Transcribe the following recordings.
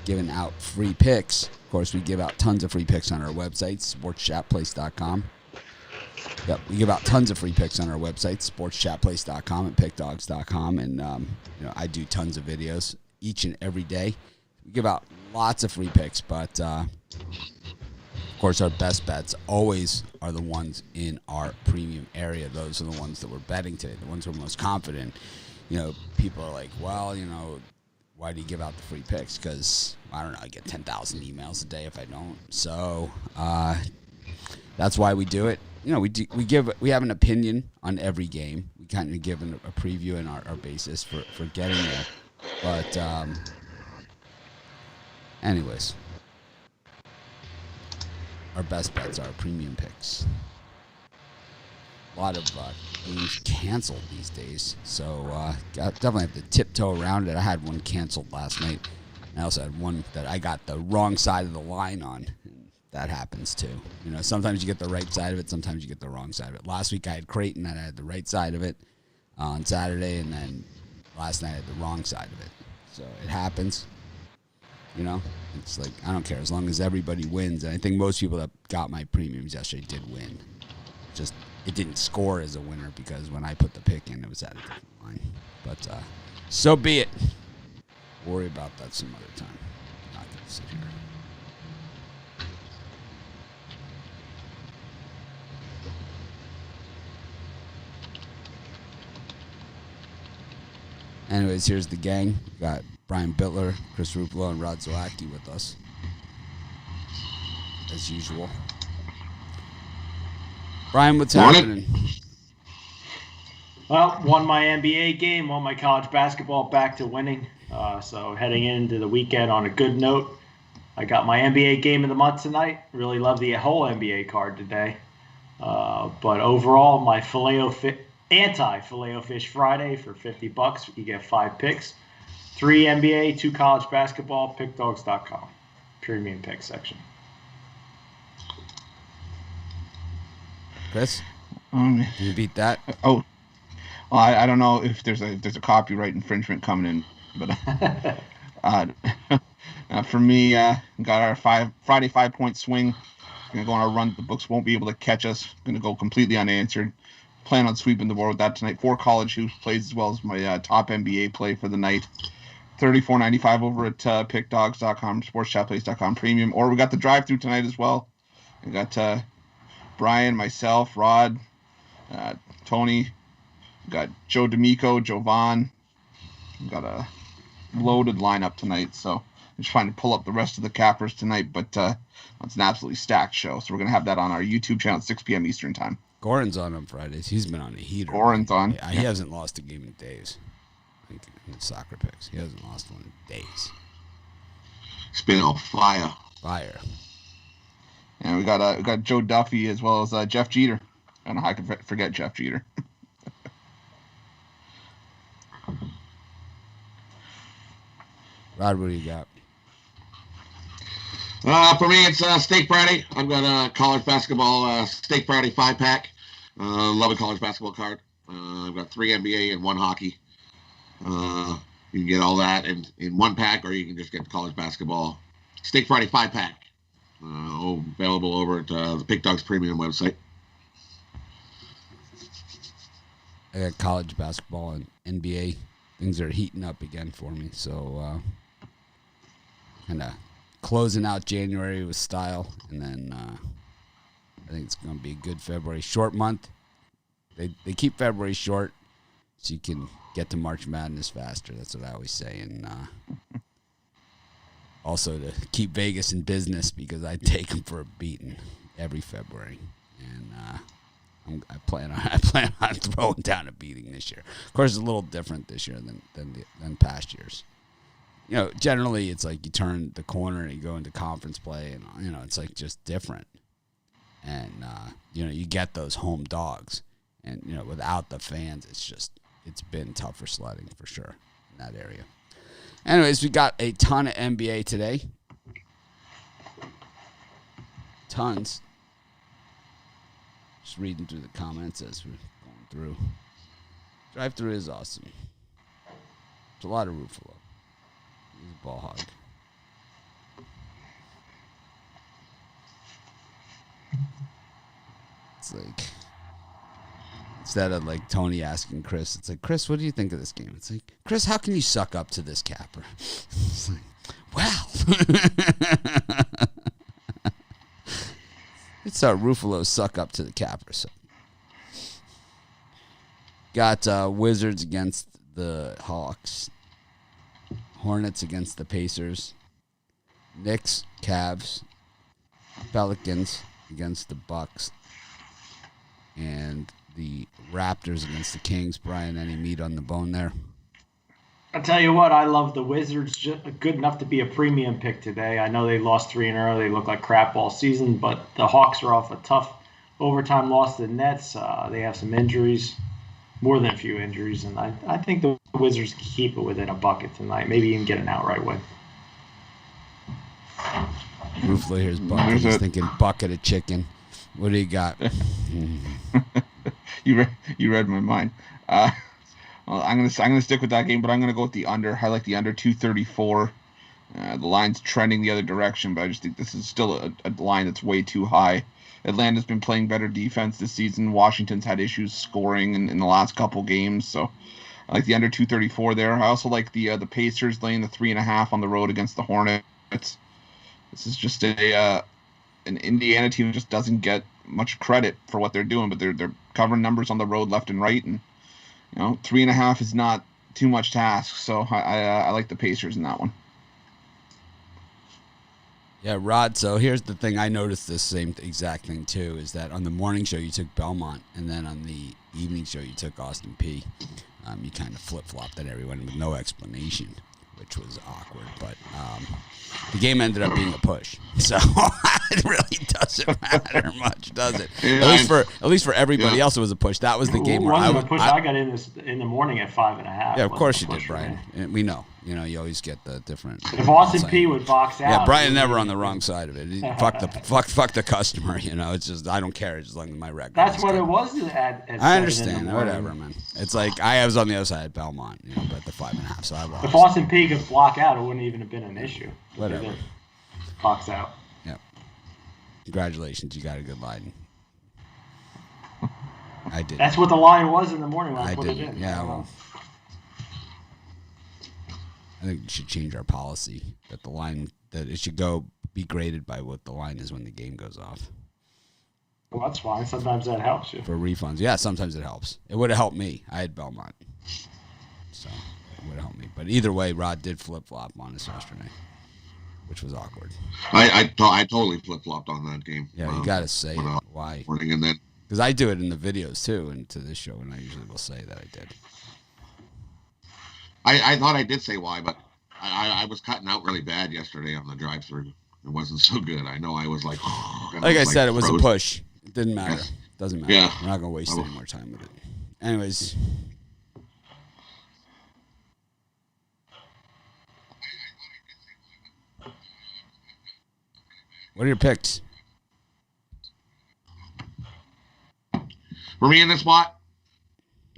giving out free picks. Of course, we give out tons of free picks on our website, sportschatplace.com. Yep, we give out tons of free picks on our website, sportschatplace.com and pickdogs.com. And, I do tons of videos each and every day. We give out lots of free picks, but, of course, our best bets always are the ones in our premium area. Those are the ones that we're betting today, the ones we're most confident. People are like, well, why do you give out the free picks? Because, I don't know, I get 10,000 emails a day if I don't. So that's why we do it. We have an opinion on every game. We kind of give a preview and our basis for getting there. But anyways, our best bets are premium picks. A lot of games canceled these days, so definitely have to tiptoe around it. I had one canceled last night. I also had one that I got the wrong side of the line on. That happens too. Sometimes you get the right side of it, sometimes you get the wrong side of it. Last week I had Creighton and I had the right side of it on Saturday, and then last night I had the wrong side of it. So it happens. It's like, I don't care as long as everybody wins. And I think most people that got my premiums yesterday did win. Just it didn't score as a winner because when I put the pick in, it was at a different line. But so be it. Worry about that some other time. I'm not going to sit here. Anyways, here's the gang. We got Brian Bittler, Chris Rupolo, and Rod Zowacki with us, as usual. Brian, what's happening? Well, won my NBA game, won my college basketball, back to winning. So heading into the weekend on a good note. I got my NBA game of the month tonight. Really love the whole NBA card today. But overall, my anti-Filet-O-Fish Friday for $50. You get 5 picks. 3 NBA, 2 college basketball, pickdogs.com. Premium pick section. Chris? You beat that? Oh, well, I don't know if there's a copyright infringement coming in, but for me, got our Friday 5-point swing. Gonna go on our run. The books won't be able to catch us. Gonna go completely unanswered. Plan on sweeping the board with that tonight. 4 college hoops plays as well as my top NBA play for the night. $34.95 over at pickdogs.com, sportschatplace.com premium. Or we got the drive-through tonight as well. We got Brian, myself, Rod, Tony. We got Joe D'Amico, Jovan. We got a loaded lineup tonight. So I'm just trying to pull up the rest of the cappers tonight. But it's an absolutely stacked show. So we're going to have that on our YouTube channel at 6 p.m. Eastern time. Goran's on Fridays. He's been on a heater. Goran's on. He hasn't lost a game in days. In soccer picks. He hasn't lost one in days. It's been on fire. Fire. And we got Joe Duffy as well as Jeff Jeter. I don't know how I could forget Jeff Jeter. Rod, what do you got? For me, it's Steak Friday. I've got a college basketball Steak Friday 5-pack. Love a college basketball card. I've got 3 NBA and 1 hockey. You can get all that in 1 pack, or you can just get the college basketball Steak Friday 5-pack. Available over at the Pick Dogs Premium website. I got college basketball and NBA. Things are heating up again for me, so kind of closing out January with style, and then I think it's going to be a good February. Short month. They keep February short so you can get to March Madness faster. That's what I always say. And also to keep Vegas in business because I take them for a beating every February. And I plan on throwing down a beating this year. Of course, it's a little different this year than past years. Generally it's like you turn the corner and you go into conference play, and it's like just different. And you get those home dogs, and without the fans, it's been tougher sledding for sure in that area. Anyways, we got a ton of NBA today. Tons. Just reading through the comments as we're going through. Drive-through is awesome. It's a lot of Ruffalo. He's a ball hog. It's like, instead of like Tony asking Chris, it's like, Chris, what do you think of this game? It's like, Chris, how can you suck up to this capper? It's like, well, it's our Ruffalo suck up to the capper. So got Wizards against the Hawks, Hornets against the Pacers, Knicks, Cavs, Pelicans against the Bucks, and the Raptors against the Kings. Brian, any meat on the bone there? I'll tell you what, I love the Wizards. Good enough to be a premium pick today. I know they lost 3 in a row. They look like crap all season, but the Hawks are off a tough overtime loss to the Nets. They have some injuries, more than a few injuries, and I think the Wizards can keep it within a bucket tonight, maybe even get an outright win. Ruffalo here's bucket. He's thinking bucket of chicken. What do you got? You read my mind. Well, I'm gonna stick with that game, but I'm gonna go with the under. I like the under 234. The line's trending the other direction, but I just think this is still a line that's way too high. Atlanta's been playing better defense this season. Washington's had issues scoring in the last couple games, so I like the under 234 there. I also like the Pacers laying the 3.5 on the road against the Hornets. This is just an Indiana team that just doesn't get much credit for what they're doing, but they're covering numbers on the road left and right, and 3.5 is not too much to ask. So I like the Pacers in that one. Yeah, Rod, so here's the thing. I noticed this same exact thing, too, is that on the morning show you took Belmont, and then on the evening show you took Austin P. You kind of flip-flopped at everyone with no explanation, which was awkward. But the game ended up being a push. So it really doesn't matter much, does it? Yeah, at least for everybody else, it was a push. That was the game where I got in the morning at 5.5. Yeah, of course you did, Brian. And we know. You always get the different. If Austin P would box out. Yeah, Brian never on the wrong side of it. Fuck the customer. It's just I don't care as long as my record. That's what it was at I understand. Whatever, man. It's like I was on the other side at Belmont, but the 5.5. So I lost. If Austin P could block out, it wouldn't even have been an issue. Whatever. Box out. Yep. Congratulations, you got a good line. I did. That's what the line was in the morning. I did. Yeah. Well, I think we should change our policy that it should be graded by what the line is when the game goes off. Well, that's fine. Sometimes that helps you. For refunds. Yeah, sometimes it helps. It would have helped me. I had Belmont. So it would have helped me. But either way, Rod did flip-flop on us yesterday, which was awkward. I totally flip-flopped on that game. Yeah, you got to say it. Why? And then because I do it in the videos, too, and to this show, and I usually will say that I did. I thought I did say why, but I was cutting out really bad yesterday on the drive-through. It wasn't so good. I know I was like... Like I said, it was a push. It didn't matter. Yes. Doesn't matter. Yeah. We're not going to waste any more time with it. Anyways. What are your picks? For me in this spot,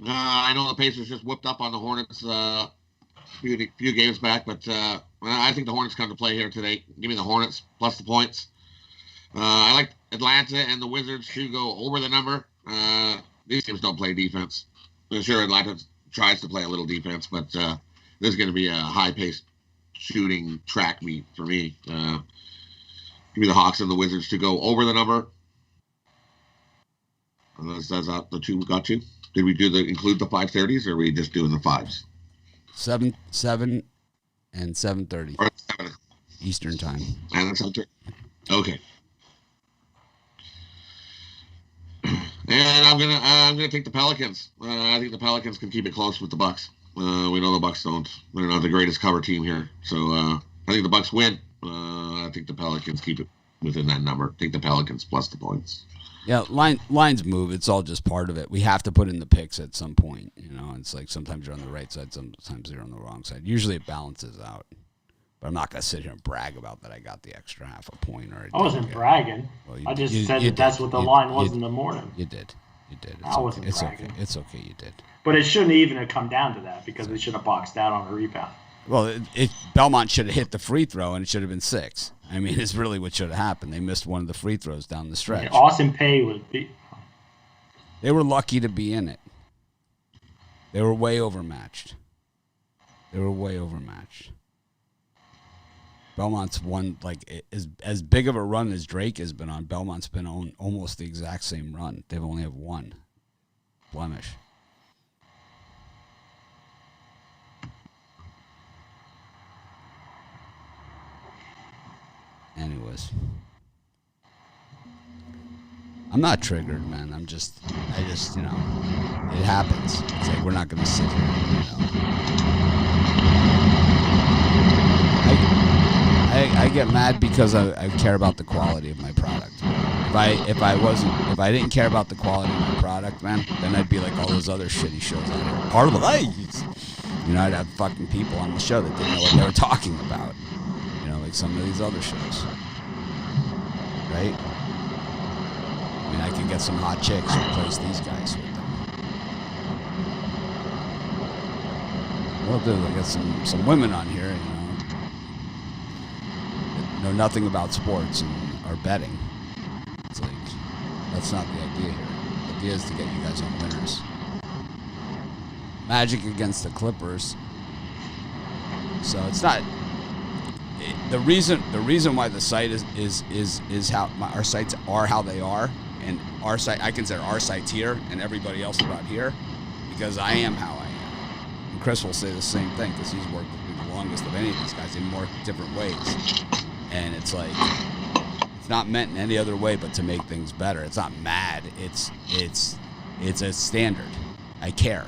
I know the Pacers just whipped up on the Hornets a few games back, but I think the Hornets come to play here today. Give me the Hornets plus the points. I like Atlanta and the Wizards to go over the number. These teams don't play defense. I'm sure Atlanta tries to play a little defense, but this is going to be a high-paced shooting track meet for me. Give me the Hawks and the Wizards to go over the number. That's the two we got to. Did we include the 5:30s, or are we just doing the 5s? 7 and 7:30 Or 7 Eastern time. And that's okay. And I'm gonna take the Pelicans. I think the Pelicans can keep it close with the Bucks. We know the Bucks don't. They're not the greatest cover team here, so I think the Bucks win. I think the Pelicans keep it within that number. Take the Pelicans plus the points. Yeah, lines move. It's all just part of it. We have to put in the picks at some point. It's like sometimes you're on the right side, sometimes you're on the wrong side. Usually it balances out. But I'm not going to sit here and brag about that I got the extra half a point. I wasn't bragging. Well, I just said that's what the line was in the morning. You did. I wasn't bragging. Okay. It's okay, you did. But it shouldn't even have come down to that because they should have boxed out on a rebound. Well, Belmont should have hit the free throw, and it should have been 6. I mean, it's really what should have happened. They missed one of the free throws down the stretch. Yeah, Austin Pay would be. They were lucky to be in it. They were way overmatched. Belmont's won, like, as big of a run as Drake has been on. Belmont's been on almost the exact same run. They've only have one blemish. Anyways, I'm not triggered, man. I just, you know, it happens. It's like we're not going to sit here, you know. I get mad because I care about the quality of my product. If I didn't care about the quality of my product, man, then I'd be like all those other shitty shows out there. Parlays. You know, I'd have fucking people on the show that didn't know what they were talking about. You know, like some of these other shows. Right? I mean, I could get some hot chicks and replace these guys with them. Well, dude, I got some women on here, you know, that know nothing about sports and are betting. It's like, that's not the idea here. The idea is to get you guys on winners. Magic against the Clippers. So it's not... The reason why the site is how our sites are how they are, and our site, I consider our sites here and everybody else about here, because I am how I am. And Chris will say the same thing because he's worked with me the longest of any of these guys in more different ways. And it's like, it's not meant in any other way but to make things better. It's not mad. It's a standard. I care.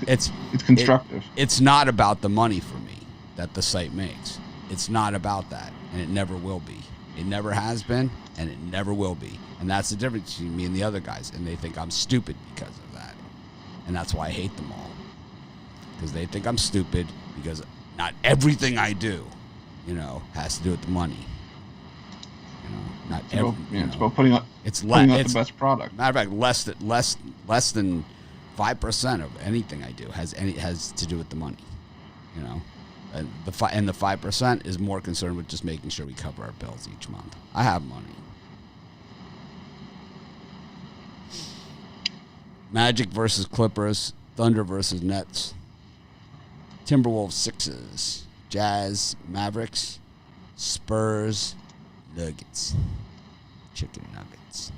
It's constructive. It's not about the money for me that the site makes. It's not about that, and it never will be. It never has been, and it never will be. And that's the difference between me and the other guys, and they think I'm stupid because of that. And that's why I hate them all. Because they think I'm stupid because not everything I do, you know, has to do with the money. You know, not every, it's about putting out the best product. Matter of fact, less than 5% of anything I do has to do with the money. You know. And the 5% is more concerned with just making sure we cover our bills each month. I have money. Magic versus Clippers, Thunder versus Nets, Timberwolves Sixers, Jazz Mavericks, Spurs Nuggets, Chicken Nuggets.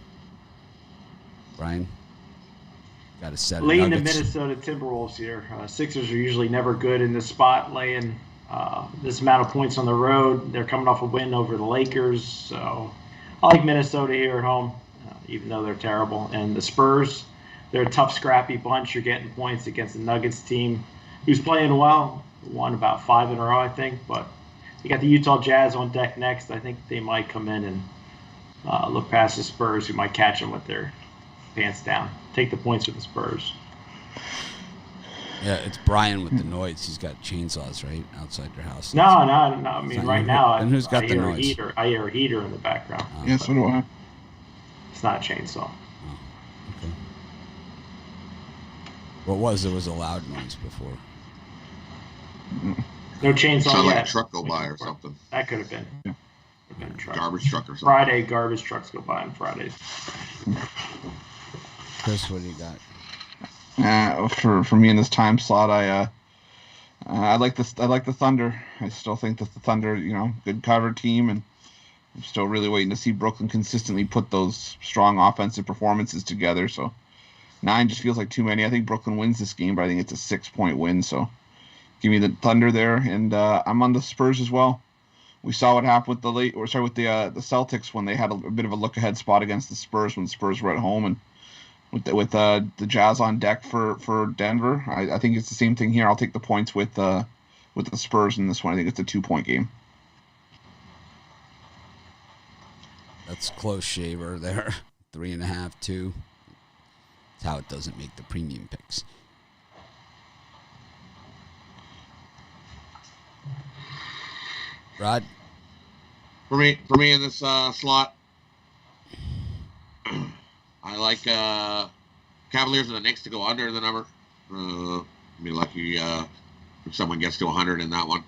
Brian, got to set Lean the Minnesota Timberwolves here. Sixers are usually never good in this spot, laying this amount of points on the road. They're coming off a win over the Lakers, so I like Minnesota here at home, even though they're terrible. And the Spurs, they're a tough, scrappy bunch. You're getting points against the Nuggets team, who's playing well. Won about 5 in a row, I think. But you got the Utah Jazz on deck next. I think they might come in and look past the Spurs, who might catch them with their pants down. Take the points with the Spurs. Yeah, it's Brian with the noise. He's got chainsaws right outside your house. No. I mean, right now, and who's got the noise? I hear a heater in the background. Yeah, so do I. It's not a chainsaw. Oh, okay. There was a loud noise before. No chainsaw Sound yet. like a truck go by or something. That could have been. Yeah. Garbage truck or something. Friday, garbage trucks go by on Fridays. Chris, what do you got? For me in this time slot, I like the Thunder. I still think that the Thunder, you know, good cover team, and I'm still really waiting to see Brooklyn consistently put those strong offensive performances together. So 9 just feels like too many. I think Brooklyn wins this game, but I think it's a 6-point win. So give me the Thunder there, and I'm on the Spurs as well. We saw what happened with the Celtics when they had a bit of a look-ahead spot against the Spurs when the Spurs were at home, and with the Jazz on deck for Denver. I think it's the same thing here. I'll take the points with the Spurs in this one. I think it's a 2-point game. That's close shaver there. 3.5, 2. That's how it doesn't make the premium picks. Rod? For me in this slot, I like Cavaliers and the Knicks to go under the number. Be lucky if someone gets to 100 in that one.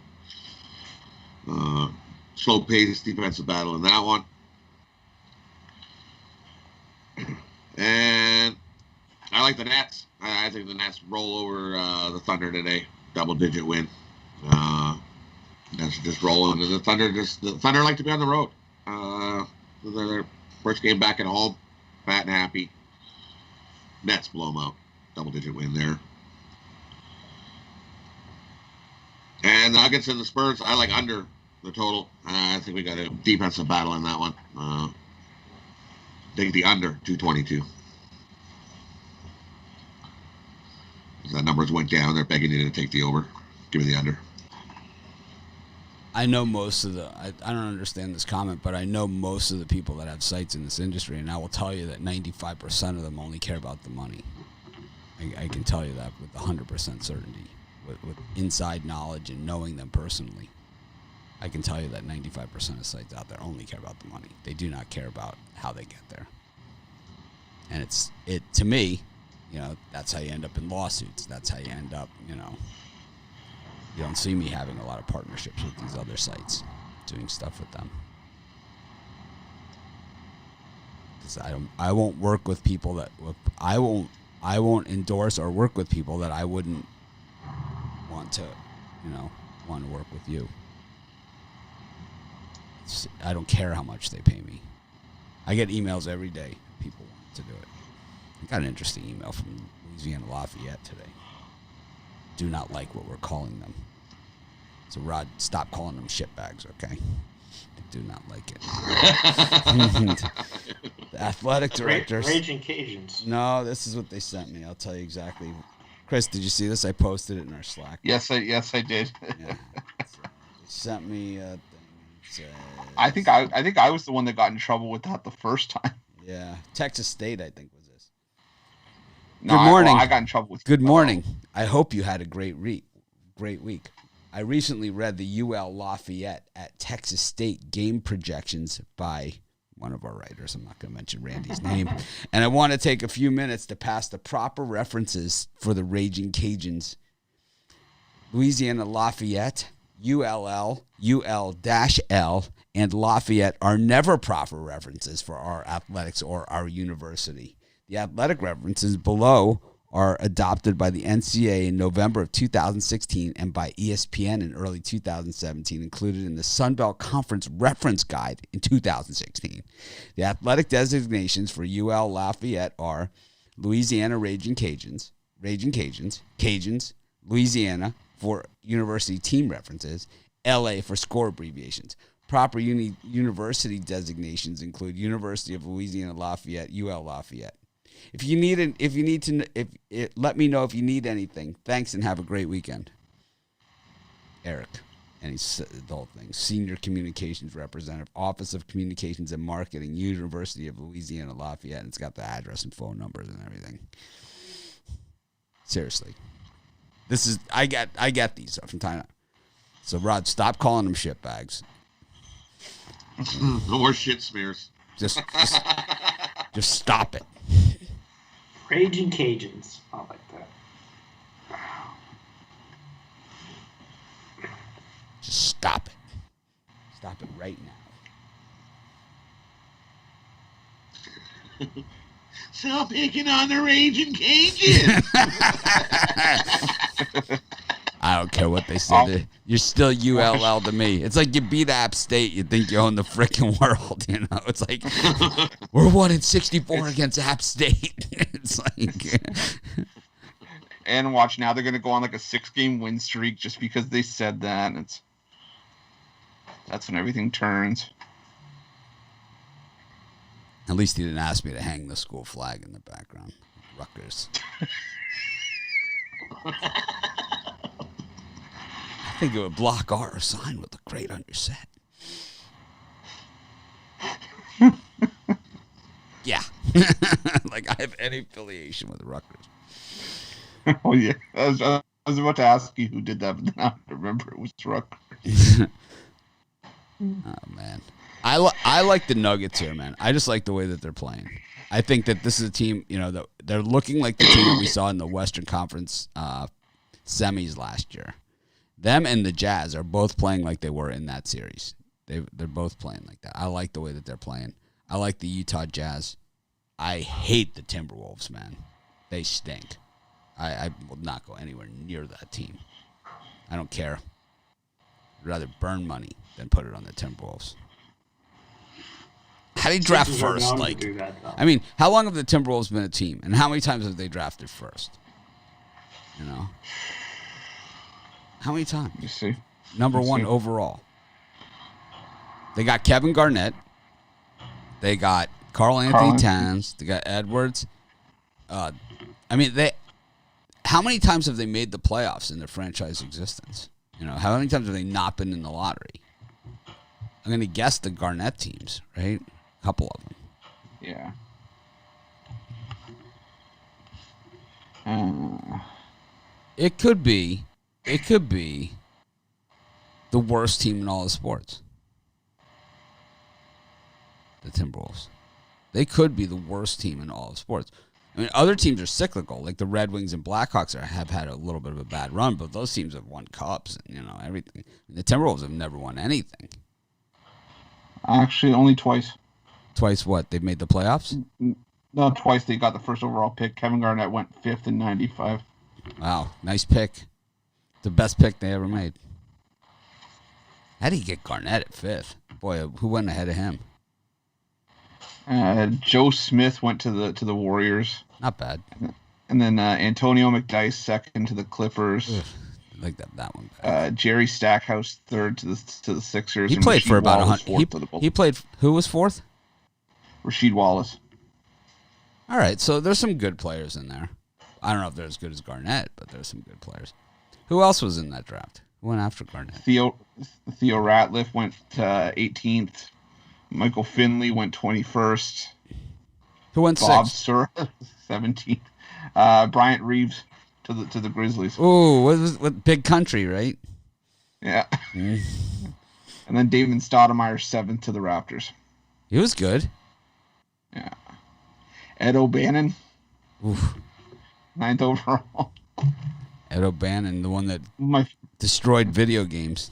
Slow pace defensive battle in that one. And like the Nets. I think the Nets roll over the Thunder today. Double-digit win. That's just rolling. The Thunder like to be on the road. Their first game back at home, fat and happy. Nets blow them out. Double-digit win there. And the Nuggets and the Spurs, I like under the total. I think we got a defensive battle in that one. Take the under 222. The numbers went down. They're begging you to take the over. Give me the under. I know most of the, I don't understand this comment, but I know most of the people that have sites in this industry, and I will tell you that 95% of them only care about the money. I can tell you that with 100% certainty, with inside knowledge and knowing them personally. I can tell you that 95% of sites out there only care about the money. They do not care about how they get there. And to me, that's how you end up in lawsuits. That's how you end up, you don't see me having a lot of partnerships with these other sites, doing stuff with them. Because I won't work with people that, I won't endorse or work with people that I wouldn't want to work with you. I don't care how much they pay me. I get emails every day. People want to do it. I got an interesting email from Louisiana Lafayette today. Do not like what we're calling them. So, Rod, stop calling them shitbags, okay? I do not like it. The athletic directors. Raging Cajuns. No, this is what they sent me. I'll tell you exactly. Chris, did you see this? I posted it in our Slack. Yes, I did. Yeah. So they sent me a thing. I think I was the one that got in trouble with that the first time. Yeah, Texas State, I think, was this. No, Good morning. I got in trouble with. Good morning. I hope you had a great week. I recently read the UL Lafayette at Texas State game projections by one of our writers. I'm not going to mention Randy's name. And I want to take a few minutes to pass the proper references for the Raging Cajuns. Louisiana Lafayette, ULL, UL-L, and Lafayette are never proper references for our athletics or our university. The athletic references below are adopted by the NCAA in November of 2016 and by ESPN in early 2017, included in the Sun Belt Conference Reference Guide in 2016. The athletic designations for UL Lafayette are Louisiana Raging Cajuns, Cajuns, Louisiana for university team references, LA for score abbreviations. Proper university designations include University of Louisiana Lafayette, UL Lafayette. Let me know if you need anything. Thanks and have a great weekend. Eric. And he's the whole thing. Senior Communications Representative, Office of Communications and Marketing, University of Louisiana Lafayette. And it's got the address and phone numbers and everything. Seriously. I get these from time to time. So Rod, stop calling them shitbags. No more shit smears. Just stop it. Raging Cajuns. I like that. Just stop it. Stop it right now. Stop picking on the Raging Cajuns. I don't care what they said. You're still ULL to me. It's like you beat App State, you think you own the freaking world, you know? It's like, we're 1-64 against App State. It's like... And watch, now they're going to go on like a 6-game win streak just because they said that. That's when everything turns. At least he didn't ask me to hang the school flag in the background. Rutgers. I think it would block our sign would look great on your set. Yeah. Like I have any affiliation with Rutgers. Oh, yeah. I was about to ask you who did that, but then I remember it was Rutgers. Oh, man. I like the Nuggets here, man. I just like the way that they're playing. I think that this is a team, that they're looking like the team that we saw in the Western Conference semis last year. Them and the Jazz are both playing like they were in that series. They're both playing like that. I like the way that they're playing. I like the Utah Jazz. I hate the Timberwolves, man. They stink. I will not go anywhere near that team. I don't care. I'd rather burn money than put it on the Timberwolves. How do you draft Sixers are first? known to Like, do that, though. I mean, how long have the Timberwolves been a team, and how many times have they drafted first? You know, how many times? You see, Number Let's one see. overall. They got Kevin Garnett. They got Karl Anthony Towns. They got Edwards. I mean, how many times have they made the playoffs in their franchise existence? You know, how many times have they not been in the lottery? I'm going to guess the Garnett teams, right? A couple of them. Yeah. It could be the worst team in all of sports. The Timberwolves. They could be the worst team in all of sports. I mean, other teams are cyclical, like the Red Wings and Blackhawks have had a little bit of a bad run, but those teams have won cups and, you know, everything. And the Timberwolves have never won anything. Actually, only twice. Twice what? They've made the playoffs? No, twice they got the first overall pick. Kevin Garnett went 5th in 95. Wow, nice pick. The best pick they ever made. How did he get Garnett at 5th? Boy, who went ahead of him? Joe Smith went to the Warriors. Not bad. And then Antonio McDyess second to the Clippers. Ugh, I like that one better. Jerry Stackhouse third to the Sixers. He and played Rasheed for about Wallace 100. fourth to the Bulls. He played. Who was 4th? Rasheed Wallace. All right, so there's some good players in there. I don't know if they're as good as Garnett, but there's some good players. Who else was in that draft? Who went after Garnett? Theo Ratliff went 18th. Michael Finley went 21st. Who went Bob 6th? Sir 17th. Bryant Reeves to the Grizzlies. Ooh, what Big Country, right? Yeah. And then David Stoudemire 7th to the Raptors. He was good. Yeah. Ed O'Bannon Oof. 9th overall. Ed O'Bannon, the one that My destroyed video games.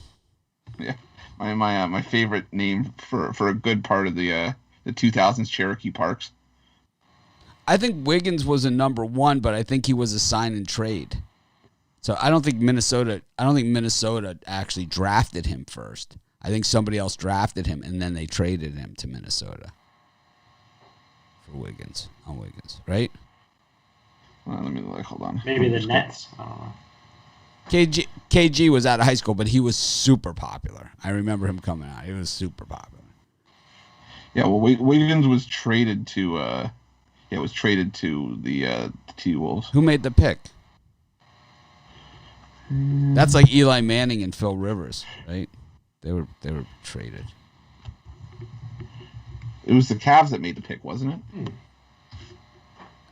yeah. My favorite name for a good part of the 2000s Cherokee Parks. I think Wiggins was a number 1, but I think he was a sign and trade. So I don't think Minnesota actually drafted him first. I think somebody else drafted him and then they traded him to Minnesota for Wiggins, right? Let me hold on. Maybe the Nets. I don't know. KG was out of high school, but he was super popular. I remember him coming out. He was super popular. Yeah, well, Wiggins was traded to the T-Wolves. Who made the pick? That's like Eli Manning and Phil Rivers, right? They were traded. It was the Cavs that made the pick, wasn't it?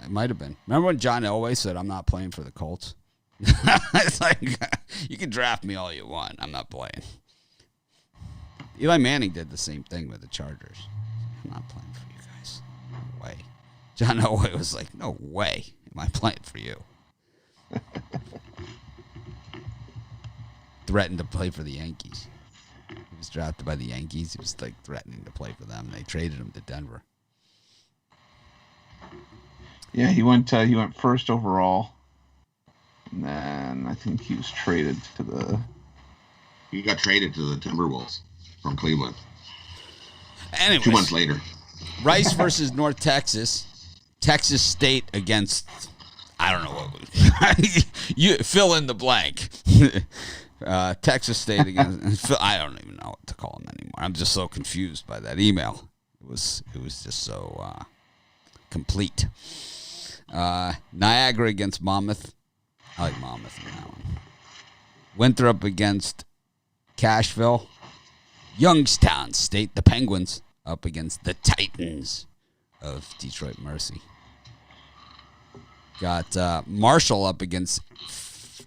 It might have been. Remember when John Elway said, "I'm not playing for the Colts"? It's like, you can draft me all you want. I'm not playing. Eli Manning did the same thing with the Chargers. I'm not playing for you guys. No way. John Elway was like, no way am I playing for you. Threatened to play for the Yankees. He was drafted by the Yankees. He was like threatening to play for them. They traded him to Denver. Yeah, he went first overall. And then I think he was traded to the... He got traded to the Timberwolves from Cleveland. Anyways, 2 months later. Rice versus North Texas. Texas State against, I don't know what. You fill in the blank. Texas State against, I don't even know what to call them anymore. I'm just so confused by that email. It was just so complete. Niagara against Monmouth. I like Monmouth in that one. Winthrop against Cashville. Youngstown State, the Penguins, up against the Titans of Detroit Mercy. Got Marshall up against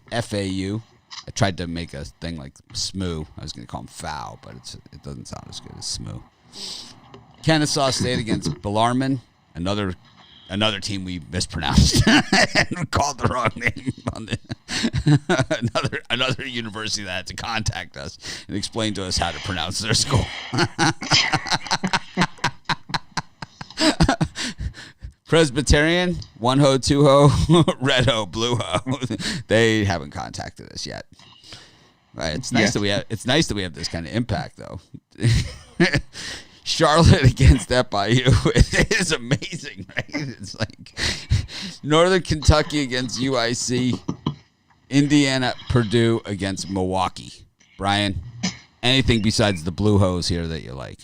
FAU. I tried to make a thing like SMU. I was going to call them FOW, but it doesn't sound as good as SMU. Kennesaw State against Bellarmine, another team we mispronounced and called the wrong name on the another university that had to contact us and explain to us how to pronounce their school. Presbyterian, 1-ho, 2-ho, red-ho, blue-ho. They haven't contacted us yet. Right, it's nice that we have. It's nice that we have this kind of impact, though. Charlotte against FIU is amazing, right? It's like Northern Kentucky against UIC, Indiana, Purdue against Milwaukee. Brian, anything besides the blue hose here that you like?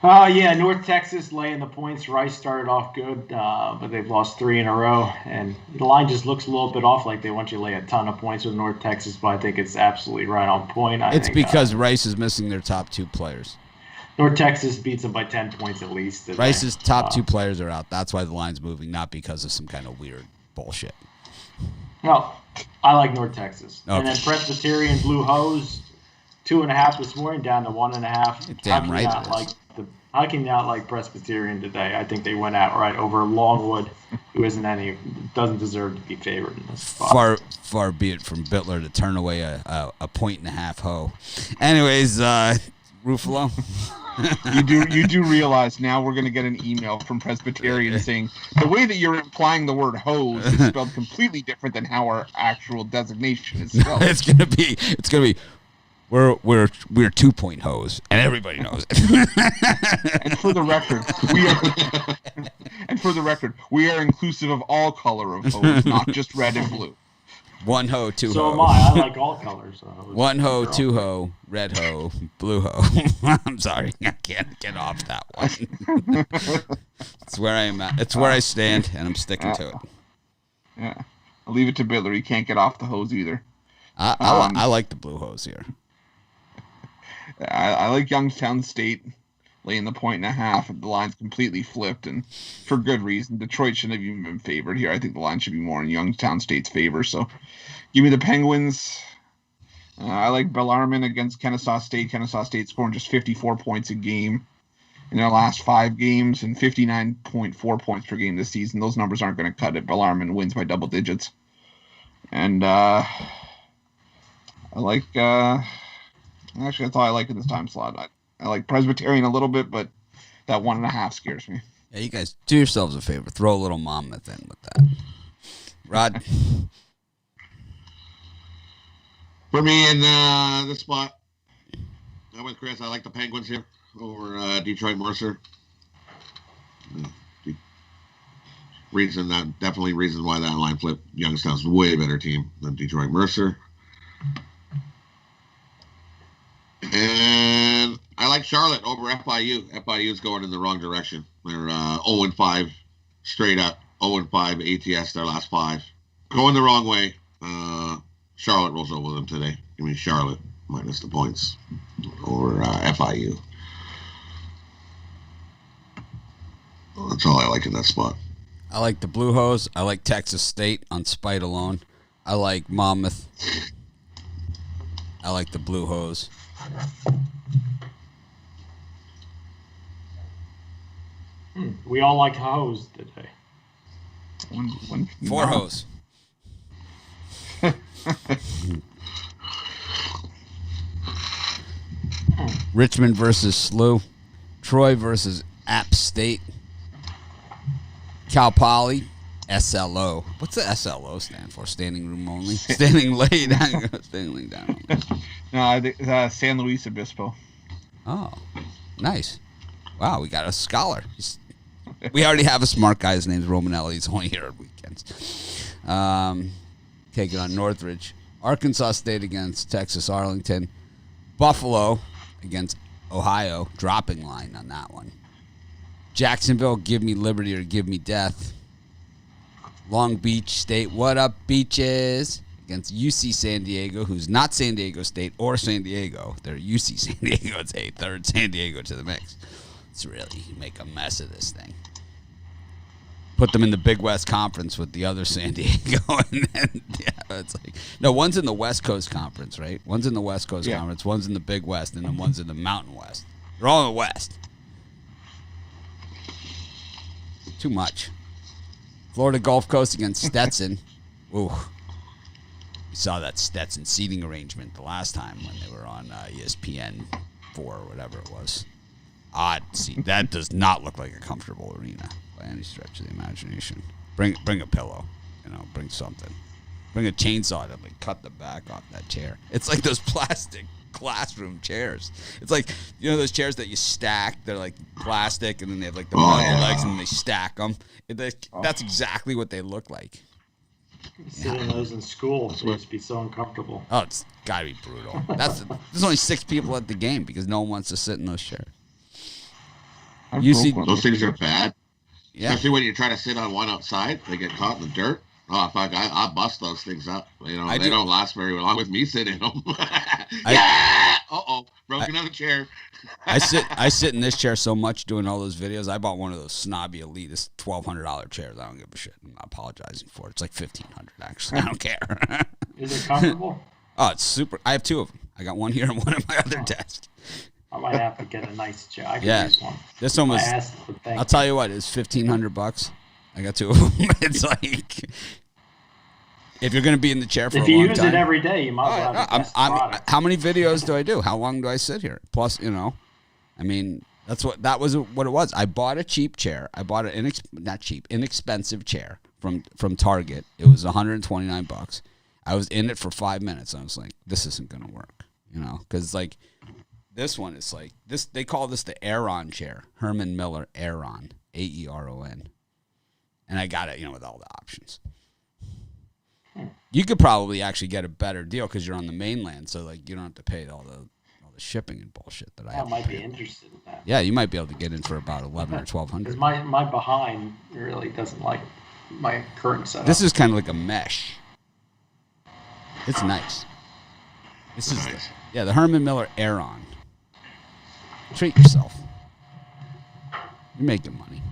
Yeah, North Texas laying the points. Rice started off good, but they've lost 3 in a row. And the line just looks a little bit off, like they want you to lay a ton of points with North Texas, but I think it's absolutely right on point. It's because Rice is missing their top 2 players. North Texas beats them by 10 points at least. Rice's top 2 players are out. That's why the line's moving, not because of some kind of weird bullshit. No, I like North Texas. Okay. And then Presbyterian Blue Hose, 2.5 this morning, down to 1.5. Damn right. How can you not like Presbyterian today? I think they went out right over Longwood, who doesn't deserve to be favored in this spot. Far be it from Bittler to turn away a 1.5 ho. Anyways, Ruffalo. You do realize now we're going to get an email from Presbyterian saying the way that you're implying the word hose is spelled completely different than how our actual designation is spelled. It's gonna be we're 2-point hose, and everybody knows it. And for the record, we are inclusive of all color of hose, not just red and blue. 1-ho, 2-ho. So am I. I like all colors. 1-ho, 2-ho, red ho, blue ho. I'm sorry, I can't get off that one. It's where I am at. It's where I stand, and I'm sticking to it. Yeah, I'll leave it to Bittler. He can't get off the hose either. I like the blue hose here. I like Youngstown State laying the 1.5. The line's completely flipped, and for good reason. Detroit shouldn't have even been favored here. I think the line should be more in Youngstown State's favor. So give me the Penguins. I like Bellarmine against Kennesaw State. Kennesaw State scoring just 54 points a game in their last 5 games and 59.4 points per game this season. Those numbers aren't going to cut it. Bellarmine wins by double digits. And I like... actually, that's all I like in this time slot. I like Presbyterian a little bit, but that 1.5 scares me. Yeah, you guys do yourselves a favor. Throw a little Monmouth in with that. Rod? For me in this spot, I'm with Chris. I like the Penguins here over Detroit Mercer. Reason why that line flipped. Youngstown's a way better team than Detroit Mercer. And I like Charlotte over FIU. FIU's going in the wrong direction. They're 0-5 straight up. 0-5 ATS their last 5. Going the wrong way. Charlotte rolls over them today. Give me Charlotte minus the points over FIU. That's all I like in that spot. I like the Blue Hose. I like Texas State on spite alone. I like Monmouth. I like the Blue Hose. We all like hose today. 4 hose. Richmond versus SLU. Troy versus App State. Cal Poly. SLO. What's the SLO stand for? Standing room only? Standing lay down. Standing lay down only. No, I think San Luis Obispo. Oh, nice. Wow, we got a scholar. We already have a smart guy. His name's Romanelli. He's only here on weekends. Taking on Northridge. Arkansas State against Texas Arlington. Buffalo against Ohio. Dropping line on that one. Jacksonville, give me liberty or give me death. Long Beach State, what up, Beaches? Against UC San Diego, who's not San Diego State or San Diego. They're UC San Diego. It's a third San Diego to the mix. Let's really make a mess of this thing. Put them in the Big West Conference with the other San Diego. And then, it's like, no, one's in the West Coast Conference, right? One's in the West Coast Conference, one's in the Big West, and then one's in the Mountain West. They're all in the West. Too much. Florida Gulf Coast against Stetson. Ooh. We saw that Stetson seating arrangement the last time when they were on ESPN 4 or whatever it was. Odd. See, that does not look like a comfortable arena by any stretch of the imagination. Bring a pillow, bring something. Bring a chainsaw to cut the back off that chair. It's like those plastic classroom chairs. It's like, those chairs that you stack. They're like plastic, and then they have like the metal legs, and they stack them. That's exactly what they look like. Sit in those in school. It used to be so uncomfortable. Oh, it's gotta be brutal. There's only 6 people at the game because no one wants to sit in those chairs. You see, those things are bad. Yeah. Especially when you try to sit on one outside, they get caught in the dirt. Oh, fuck! I bust those things up. They don't last very long with me sitting in them. Broke another chair. I sit in this chair so much doing all those videos. I bought one of those snobby elitist $1,200 chairs. I don't give a shit. I'm not apologizing for it. It's like $1,500 actually. I don't care. Is it comfortable? Oh, it's super. I have 2 of them. I got one here and one at my other desk. I might have to get a nice chair. I can use one. This one was. I'll tell you what. It's $1,500. I got 2 of them. It's like, if you're going to be in the chair for a long time. If you use it every day, you might as well have the best product. How many videos do I do? How long do I sit here? Plus, I mean, that was what it was. I bought a cheap chair. I bought an inexpensive chair from Target. It was $129. I was in it for 5 minutes. I was like, this isn't going to work, because like this one is like this. They call this the Aeron chair, Herman Miller Aeron, AERON. And I got it, with all the options. You could probably actually get a better deal because you're on the mainland, so like you don't have to pay all the shipping and bullshit that I have. I might be interested in that. Yeah, you might be able to get in for about $1,100 or $1,200. Because my behind really doesn't like my current setup. This is kind of like a mesh. It's nice. This is the Herman Miller Aeron. Treat yourself. You're making money.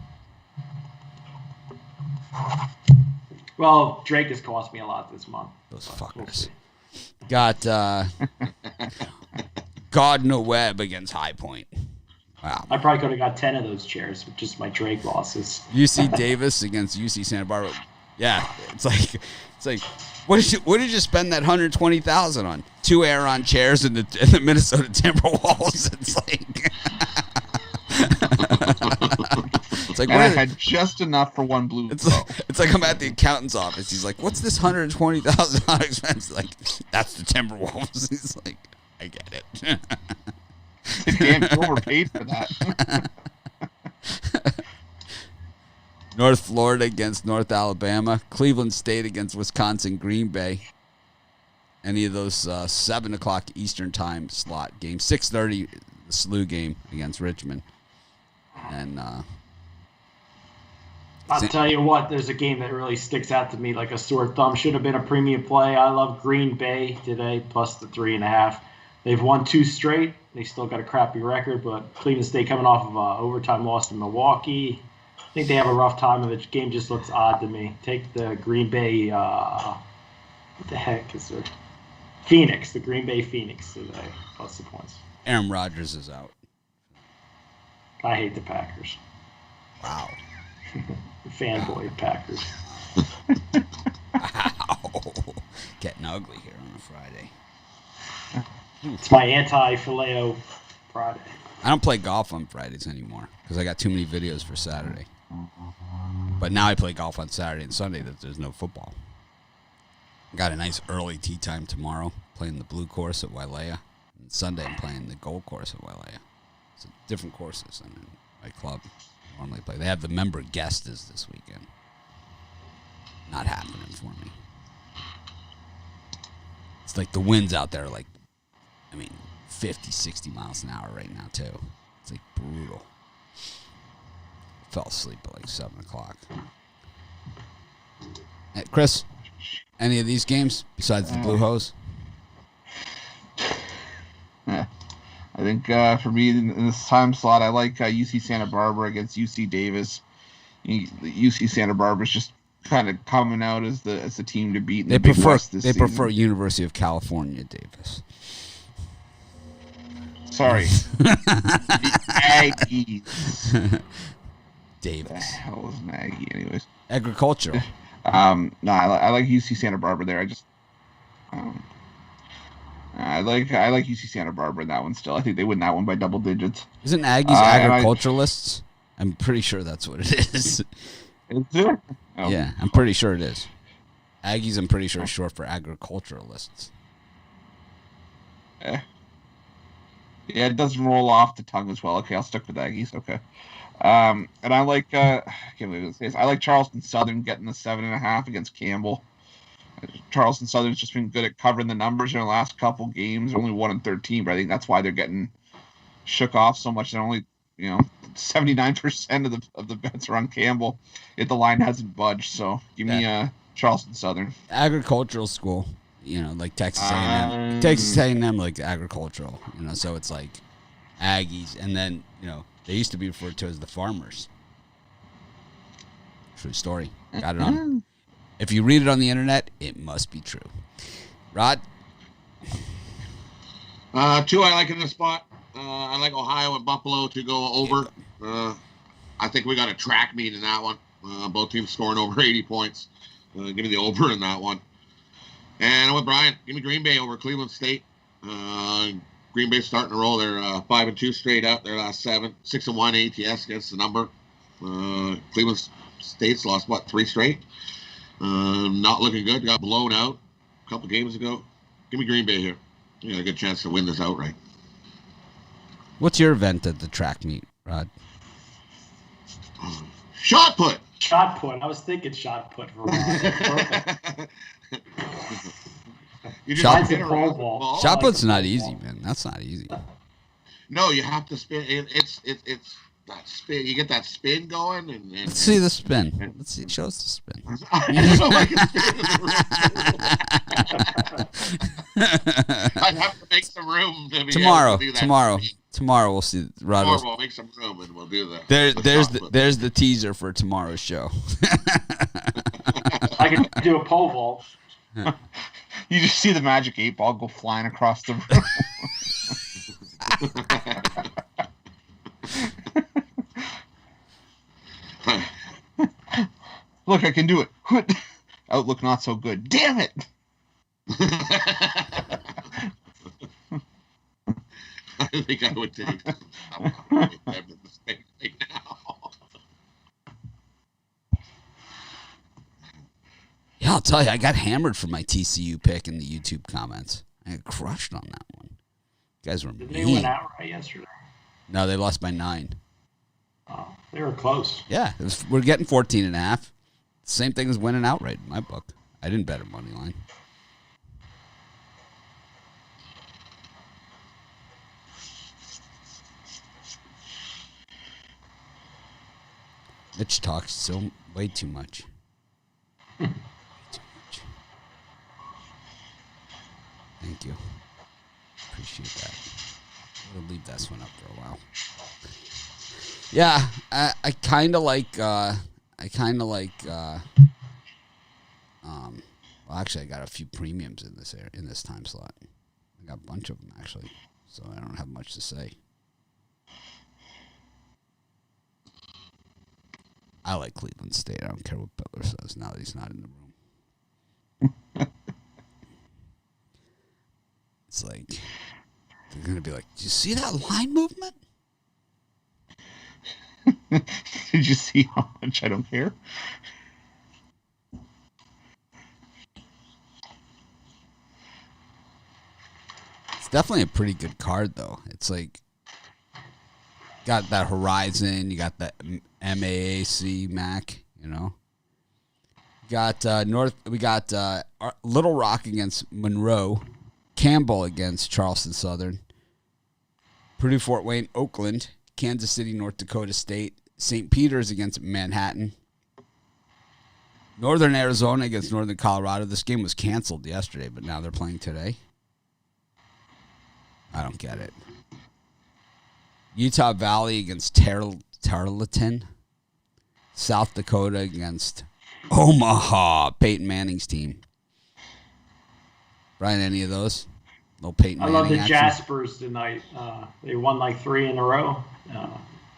Well, Drake has cost me a lot this month. Those fuckers. Got Gardner Webb against High Point. Wow. I probably could have got 10 of those chairs with just my Drake losses. UC Davis against UC Santa Barbara. Yeah, it's like what did you spend that $120,000 on? 2 Aeron chairs in the Minnesota Timberwolves. It's like it's like, and I had just enough for one blue. It's like I'm at the accountant's office. He's like, "What's this $120,000 expense?" Like, that's the Timberwolves. He's like, "I get it." Damn, you overpaid for that. North Florida against North Alabama. Cleveland State against Wisconsin Green Bay. Any of those 7 o'clock Eastern time slot games. 6:30 the SLU game against Richmond. And I'll tell you what, there's a game that really sticks out to me like a sore thumb. Should have been a premium play. I love Green Bay today, plus the 3.5. They've won 2 straight. They still got a crappy record, but Cleveland State coming off of an overtime loss to Milwaukee. I think they have a rough time, and the game just looks odd to me. Take the Green Bay, what the heck is there? Phoenix, the Green Bay Phoenix today, plus the points. Aaron Rodgers is out. I hate the Packers. Wow. Fanboy Packers. Wow. Getting ugly here on a Friday. It's my anti-Filet Friday. I don't play golf on Fridays anymore because I got too many videos for Saturday. But now I play golf on Saturday and Sunday that there's no football. Got a nice early tee time tomorrow, playing the blue course at Wailea. And Sunday I'm playing the gold course at Wailea. It's different courses than in my club normally play. They have the member guests this weekend. Not happening for me. It's like the winds out there are like, 50, 60 miles an hour right now, too. It's like brutal. I fell asleep at like 7 o'clock. Hey, Chris, any of these games besides the Blue Hose? Yeah. I think for me in this time slot, I like UC Santa Barbara against UC Davis. UC Santa Barbara's just kind of coming out as the team to beat. In the Big West this season. Prefer University of California Davis. Sorry, the Aggies. Davis. The hell is an Aggie, anyways? Agricultural. No, I like UC Santa Barbara there. I I like UC Santa Barbara in that one still. I think they win that one by double digits. Isn't Aggies agriculturalists? I'm pretty sure that's what it is. Is it? Oh. Yeah, I'm pretty sure it is. Aggies, I'm pretty sure is short for agriculturalists. Yeah, it doesn't roll off the tongue as well. Okay, I'll stick with Aggies. Okay. And I like I can't believe this. I like Charleston Southern getting the 7.5 against Campbell. Charleston Southern's just been good at covering the numbers in the last couple games. Only 1-13, but I think that's why they're getting shook off so much. They're only 79% of the bets are on Campbell. If the line hasn't budged, so give me Charleston Southern. Agricultural school, like Texas A&M. Texas A&M like agricultural, so it's like Aggies, and then they used to be referred to as the Farmers. True story. Got it on. If you read it on the internet, it must be true. Rod? 2 I like in this spot. I like Ohio and Buffalo to go over. I think we got a track meet in that one. Both teams scoring over 80 points. Give me the over in that one. And with Brian, give me Green Bay over Cleveland State. Green Bay's starting to roll. They're 5-2 straight up. Their last 7, 6-1 ATS against the number. Cleveland State's lost 3 straight. Not looking good. Got blown out a couple games ago. Give me Green Bay here. You got a good chance to win this outright. What's your event at the track meet, Rod? Shot put. Shot put. I was thinking shot put for Rod. You just Shot spin around the ball. Shot put's not easy, man. That's not easy. No, you have to spin. It's that spin. You get that spin going, and let's see the spin. Let's see. Show us the spin. I'd have to make some room to be tomorrow. Able to do that. Tomorrow we'll see. Rod. Tomorrow we'll make some room and we'll do that. There's the teaser for tomorrow's show. I can do a pole vault. You just see the magic 8 ball go flying across the room. Look, I can do it. Outlook not so good. Damn it! I think I would take the mistake right now. Yeah, I'll tell you, I got hammered for my TCU pick in the YouTube comments. I got crushed on that one. You guys were mean. They went outright yesterday. No, they lost by 9. Oh, they were close. Yeah, we're getting 14.5. Same thing as winning outright in my book. I didn't bet a money line. Mitch talks so way too much. Way too much. Thank you. Appreciate that. We'll leave this one up for a while. Yeah, I kind of like. Well, actually, I got a few premiums in this time slot. I got a bunch of them actually, so I don't have much to say. I like Cleveland State. I don't care what Butler says now that he's not in the room. It's like they're gonna be like, "Did you see that line movement? Did you see how much I don't care?" It's definitely a pretty good card, though. It's like got that Horizon, you got that MAAC MAC, Got we got Little Rock against Monroe, Campbell against Charleston Southern, Purdue Fort Wayne, Oakland, Kansas City, North Dakota State, St. Peter's against Manhattan, Northern Arizona against Northern Colorado. This game was canceled yesterday, but now they're playing today. I don't get it. Utah Valley against Tarleton. South Dakota against Omaha, Peyton Manning's team. Brian, any of those? No Peyton Manning I love the action? Jaspers tonight. They won like 3 in a row. I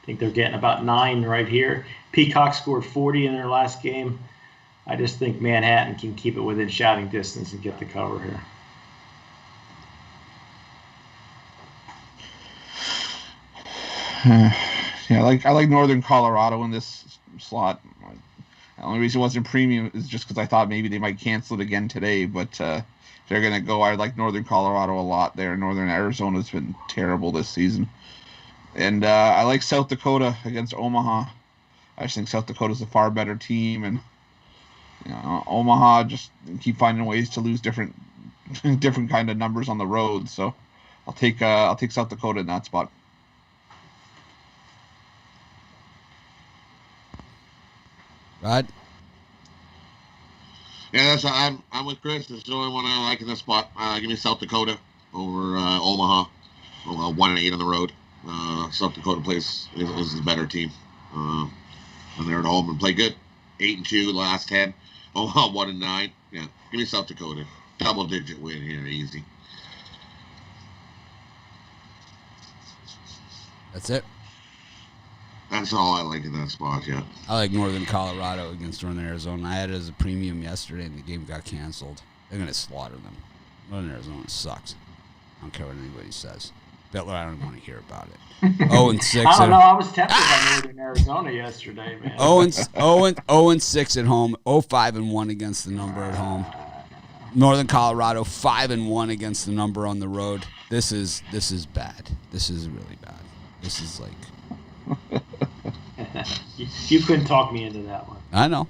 think they're getting about 9 right here. Peacock scored 40 in their last game. I just think Manhattan can keep it within shouting distance and get the cover here. Yeah, I like Northern Colorado in this slot. The only reason it wasn't premium is just because I thought maybe they might cancel it again today. But if they're gonna go, I like Northern Colorado a lot. There, Northern Arizona's been terrible this season, and I like South Dakota against Omaha. I just think South Dakota's a far better team, and Omaha just keep finding ways to lose different kind of numbers on the road. So I'll take South Dakota in that spot. Rod? Yeah, I'm with Chris. That's the only one I like in this spot. Give me South Dakota over Omaha. 1-8 on the road. South Dakota is the better team. And they're at home and play good. 8-2 last 10. Omaha 1-9. Yeah, give me South Dakota. Double-digit win here, easy. That's it. That's all I like in that spot, yeah. I like Northern Colorado against Northern Arizona. I had it as a premium yesterday, and the game got canceled. They're going to slaughter them. Northern Arizona sucks. I don't care what anybody says. Bitler, I don't want to hear about it. 0-6. I don't know. I was tempted by Northern Arizona yesterday, man. 0-6 at home. 0-5-1 against the number at home. Northern Colorado 5-1 against the number on the road. This is bad. This is really bad. This is like. You couldn't talk me into that one. I know,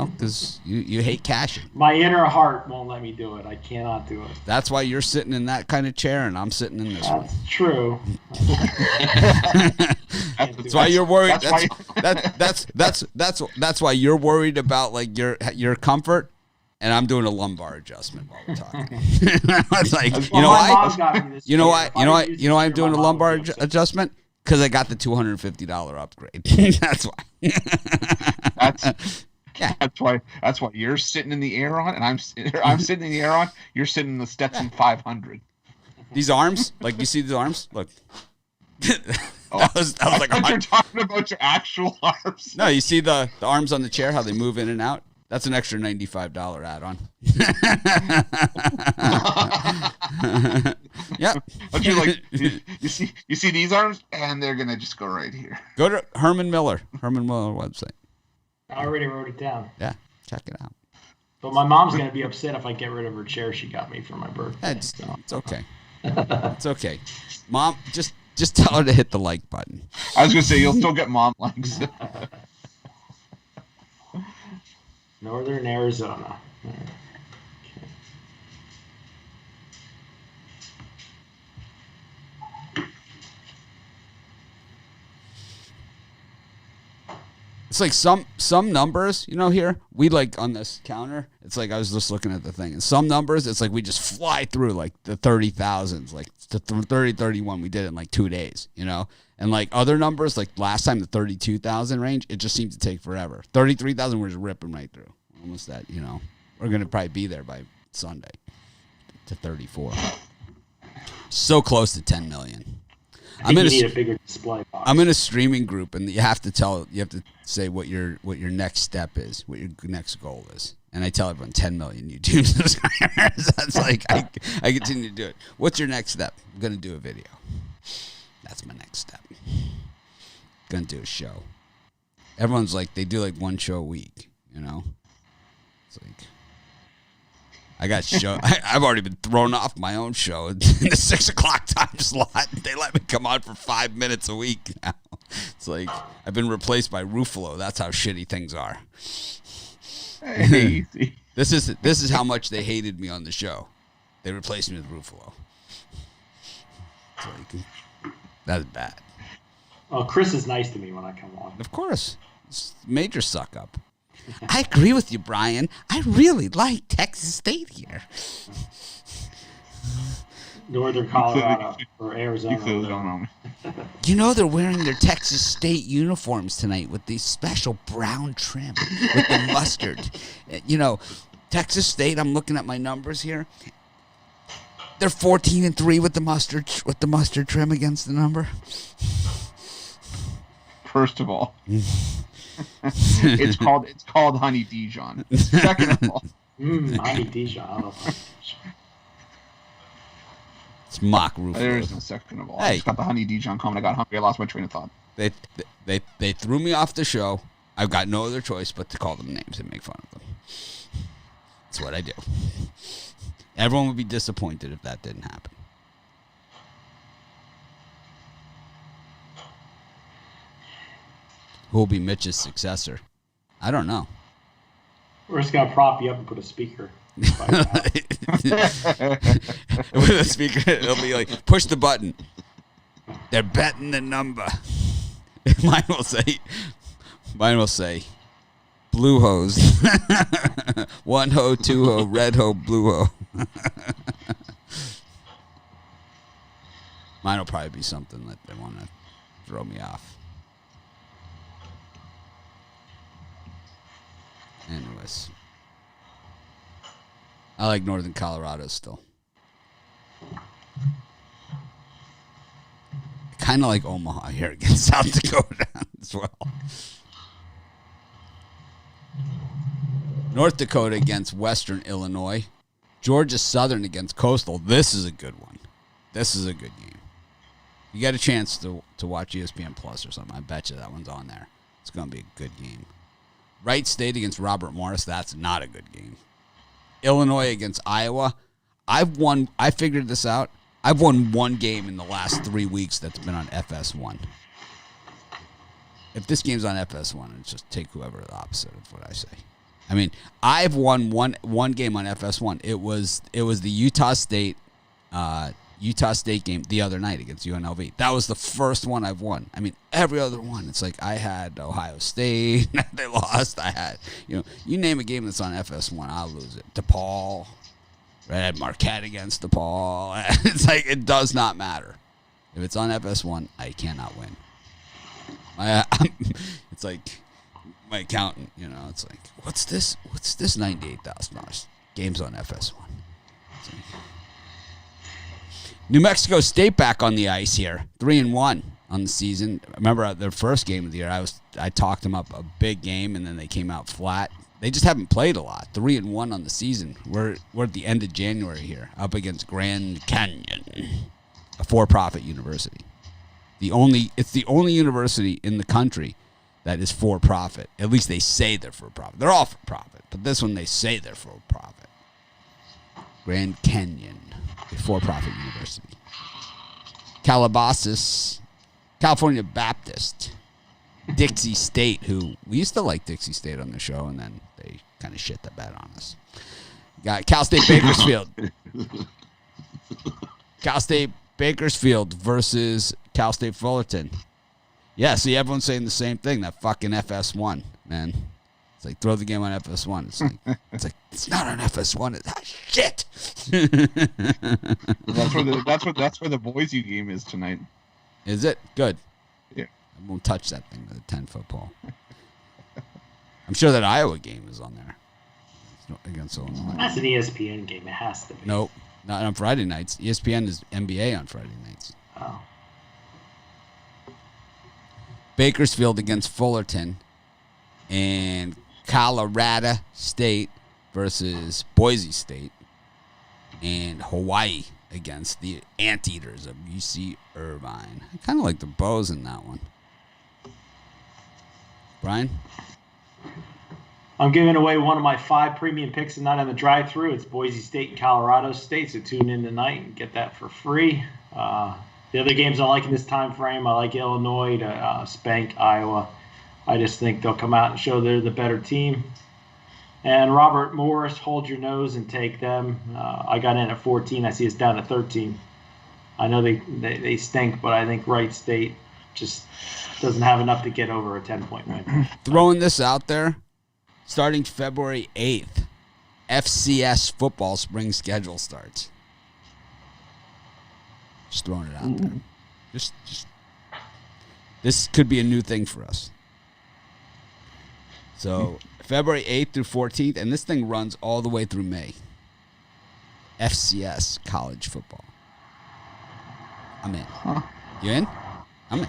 because you hate cashing. My inner heart won't let me do it. I cannot do it. That's why you're sitting in that kind of chair, and I'm sitting in this one. That's true. That's why you're worried. That's why you're worried about like your comfort, and I'm doing a lumbar adjustment while we're talking. It's like you know why I'm doing a lumbar adjustment. Because I got the $250 upgrade. That's why. That's why you're sitting in the air on, and I'm sitting in the air on. You're sitting in the Stetson 500. These arms, like you see these arms, look. that was like you're talking about your actual arms. No, you see the arms on the chair, how they move in and out. That's an extra $95 add-on. Yep. You see these arms, and they're gonna just go right here. Go to Herman Miller website. I already wrote it down. Yeah, check it out. But my mom's gonna be upset if I get rid of her chair she got me for my birthday. It's okay. It's okay. Mom, just tell her to hit the like button. I was gonna say you'll still get mom likes. Northern Arizona. Okay. It's like some numbers, here, we like on this counter, it's like I was just looking at the thing. And some numbers, it's like we just fly through like the 30,000s, like the 30, 31, we did it in like 2 days, And like other numbers, like last time the 32,000 range, it just seems to take forever. 33,000, we're just ripping right through. Almost that, we're going to probably be there by Sunday to 34. So close to 10 million. I think you need a bigger display box. I'm in a streaming group, and you have to say what your next step is, what your next goal is. And I tell everyone 10 million YouTube subscribers. That's like, I continue to do it. What's your next step? I'm going to do a video. That's my next step. Going to do a show. Everyone's like, they do like one show a week, It's like, I got show. I've already been thrown off my own show in the 6 o'clock time slot. They let me come on for 5 minutes a week now. It's like I've been replaced by Ruffalo. That's how shitty things are. Easy. This is how much they hated me on the show. They replaced me with Ruffalo. It's like, that's bad. Oh, Chris is nice to me when I come on. Of course, it's major suck up. I agree with you, Brian. I really like Texas State here. Northern Colorado or Arizona. They're wearing their Texas State uniforms tonight with the special brown trim with the mustard. Texas State, I'm looking at my numbers here. They're 14-3 with the mustard trim against the number. First of all. It's called Honey Dijon. Second of all, Honey Dijon. I don't know. It's mock roof. There is no second of all. Hey. I just got the Honey Dijon coming. I got hungry. I lost my train of thought. They threw me off the show. I've got no other choice but to call them names and make fun of them. That's what I do. Everyone would be disappointed if that didn't happen. Who will be Mitch's successor? I don't know. We're just gonna prop you up and put a speaker. With a speaker, it'll be like, push the button. They're betting the number. Mine will say, blue hose. 1 ho, 2 ho, red ho, blue ho. Mine will probably be something that they want to throw me off. Anyways. I like Northern Colorado still. Kind of like Omaha here against South Dakota as well. North Dakota against Western Illinois. Georgia Southern against Coastal. This is a good one. This is a good game. You got a chance to watch ESPN Plus or something. I bet you that one's on there. It's going to be a good game. Wright State against Robert Morris. That's not a good game. Illinois against Iowa. I figured this out. I've won one game in the last 3 weeks that's been on FS1. If this game's on FS1, it's just take whoever the opposite of what I say. I mean, I've won one game on FS1. It was the Utah State game the other night against UNLV. That was the first one I've won. I mean, every other one, it's like I had Ohio State. They lost. I had, you name a game that's on FS1, I'll lose it. DePaul. I had Marquette against DePaul. It's like, it does not matter. If it's on FS1, I cannot win. It's like my accountant, it's like, what's this $98,000? Game's on FS1. Like, New Mexico State back on the ice here, 3-1 on the season. Remember their first game of the year, I talked them up a big game, and then they came out flat. They just haven't played a lot. 3-1 on the season. We're at the end of January here, up against Grand Canyon, a for-profit university. It's the only university in the country that is for-profit. At least they say they're for-profit. They're all for-profit, but this one they say they're for-profit. Grand Canyon, a for-profit university. Calabasas, California Baptist, Dixie State, who we used to like Dixie State on the show, and then they kind of shit the bed on us. Got Cal State Bakersfield. Cal State Bakersfield versus Cal State Fullerton. Yeah, see, everyone's saying the same thing. That fucking FS1, man. It's like, throw the game on FS1. It's like it's not on FS1. It's shit. That's where the Boise game is tonight. Is it? Good. Yeah. I won't touch that thing with a 10-foot pole. I'm sure that Iowa game is on there against Illinois. That's an ESPN game. It has to be. Nope, not on Friday nights. ESPN is NBA on Friday nights. Oh. Bakersfield against Fullerton, and Colorado State versus Boise State, and Hawaii against the Anteaters of UC Irvine. I kind of like the Bows in that one. Brian? I'm giving away one of my 5 premium picks tonight on the drive-thru. It's Boise State and Colorado State, so tune in tonight and get that for free. The other games I like in this time frame, I like Illinois to spank Iowa. I just think they'll come out and show they're the better team. And Robert Morris, hold your nose and take them. I got in at 14. I see it's down to 13. I know they stink, but I think Wright State just doesn't have enough to get over a 10-point win. Throwing this out there, starting February 8th, FCS football spring schedule starts. Just throwing it out there. Just this could be a new thing for us. So February 8th through 14th, and this thing runs all the way through May. FCS college football. I'm in. Huh. You in? I'm in.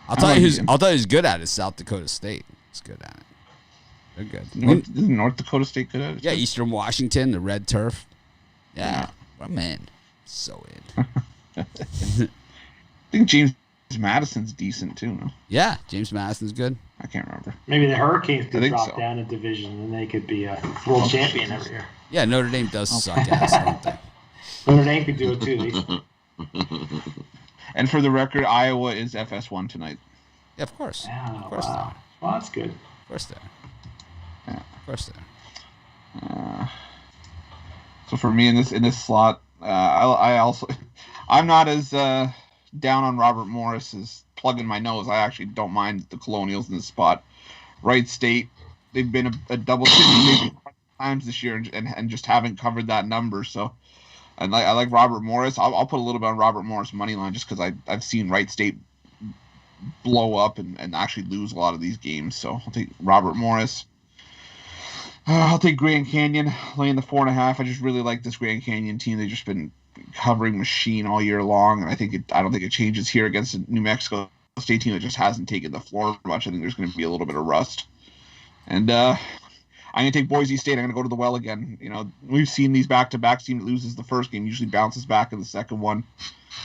I'll tell you who's good at it. South Dakota State is good at it. They're good. North Dakota State good at it? Yeah, Eastern Washington, the red turf. Yeah, I'm in. So in. I think James Madison's decent too. No? Yeah, James Madison's good. I can't remember. Maybe the Hurricanes could drop so. down a division and they could be a world champion every year. Yeah, Notre Dame does suck ass, don't they? Notre Dame could do it too. And for the record, Iowa is FS1 tonight. Yeah, of course. Oh, Of course they wow. are. Well, that's good. Of course they are. Yeah. Of course they are. So for me in this slot, I'm not as down on Robert Morris as plugging my nose. I actually don't mind the Colonials in this spot. Wright State, they've been a double digit times this year and just haven't covered that number. So I like Robert Morris. I'll put a little bit on Robert Morris money line just because I've seen Wright State blow up and actually lose a lot of these games. So I'll take Robert Morris. I'll take Grand Canyon laying the 4.5. I just really like this Grand Canyon team. They've just been covering machine all year long, and I don't think it changes here against a New Mexico State team that just hasn't taken the floor much. I think there's going to be a little bit of rust. And I'm going to take Boise State. I'm going to go to the well again. You know, we've seen these back-to-back team that loses the first game usually bounces back in the second one.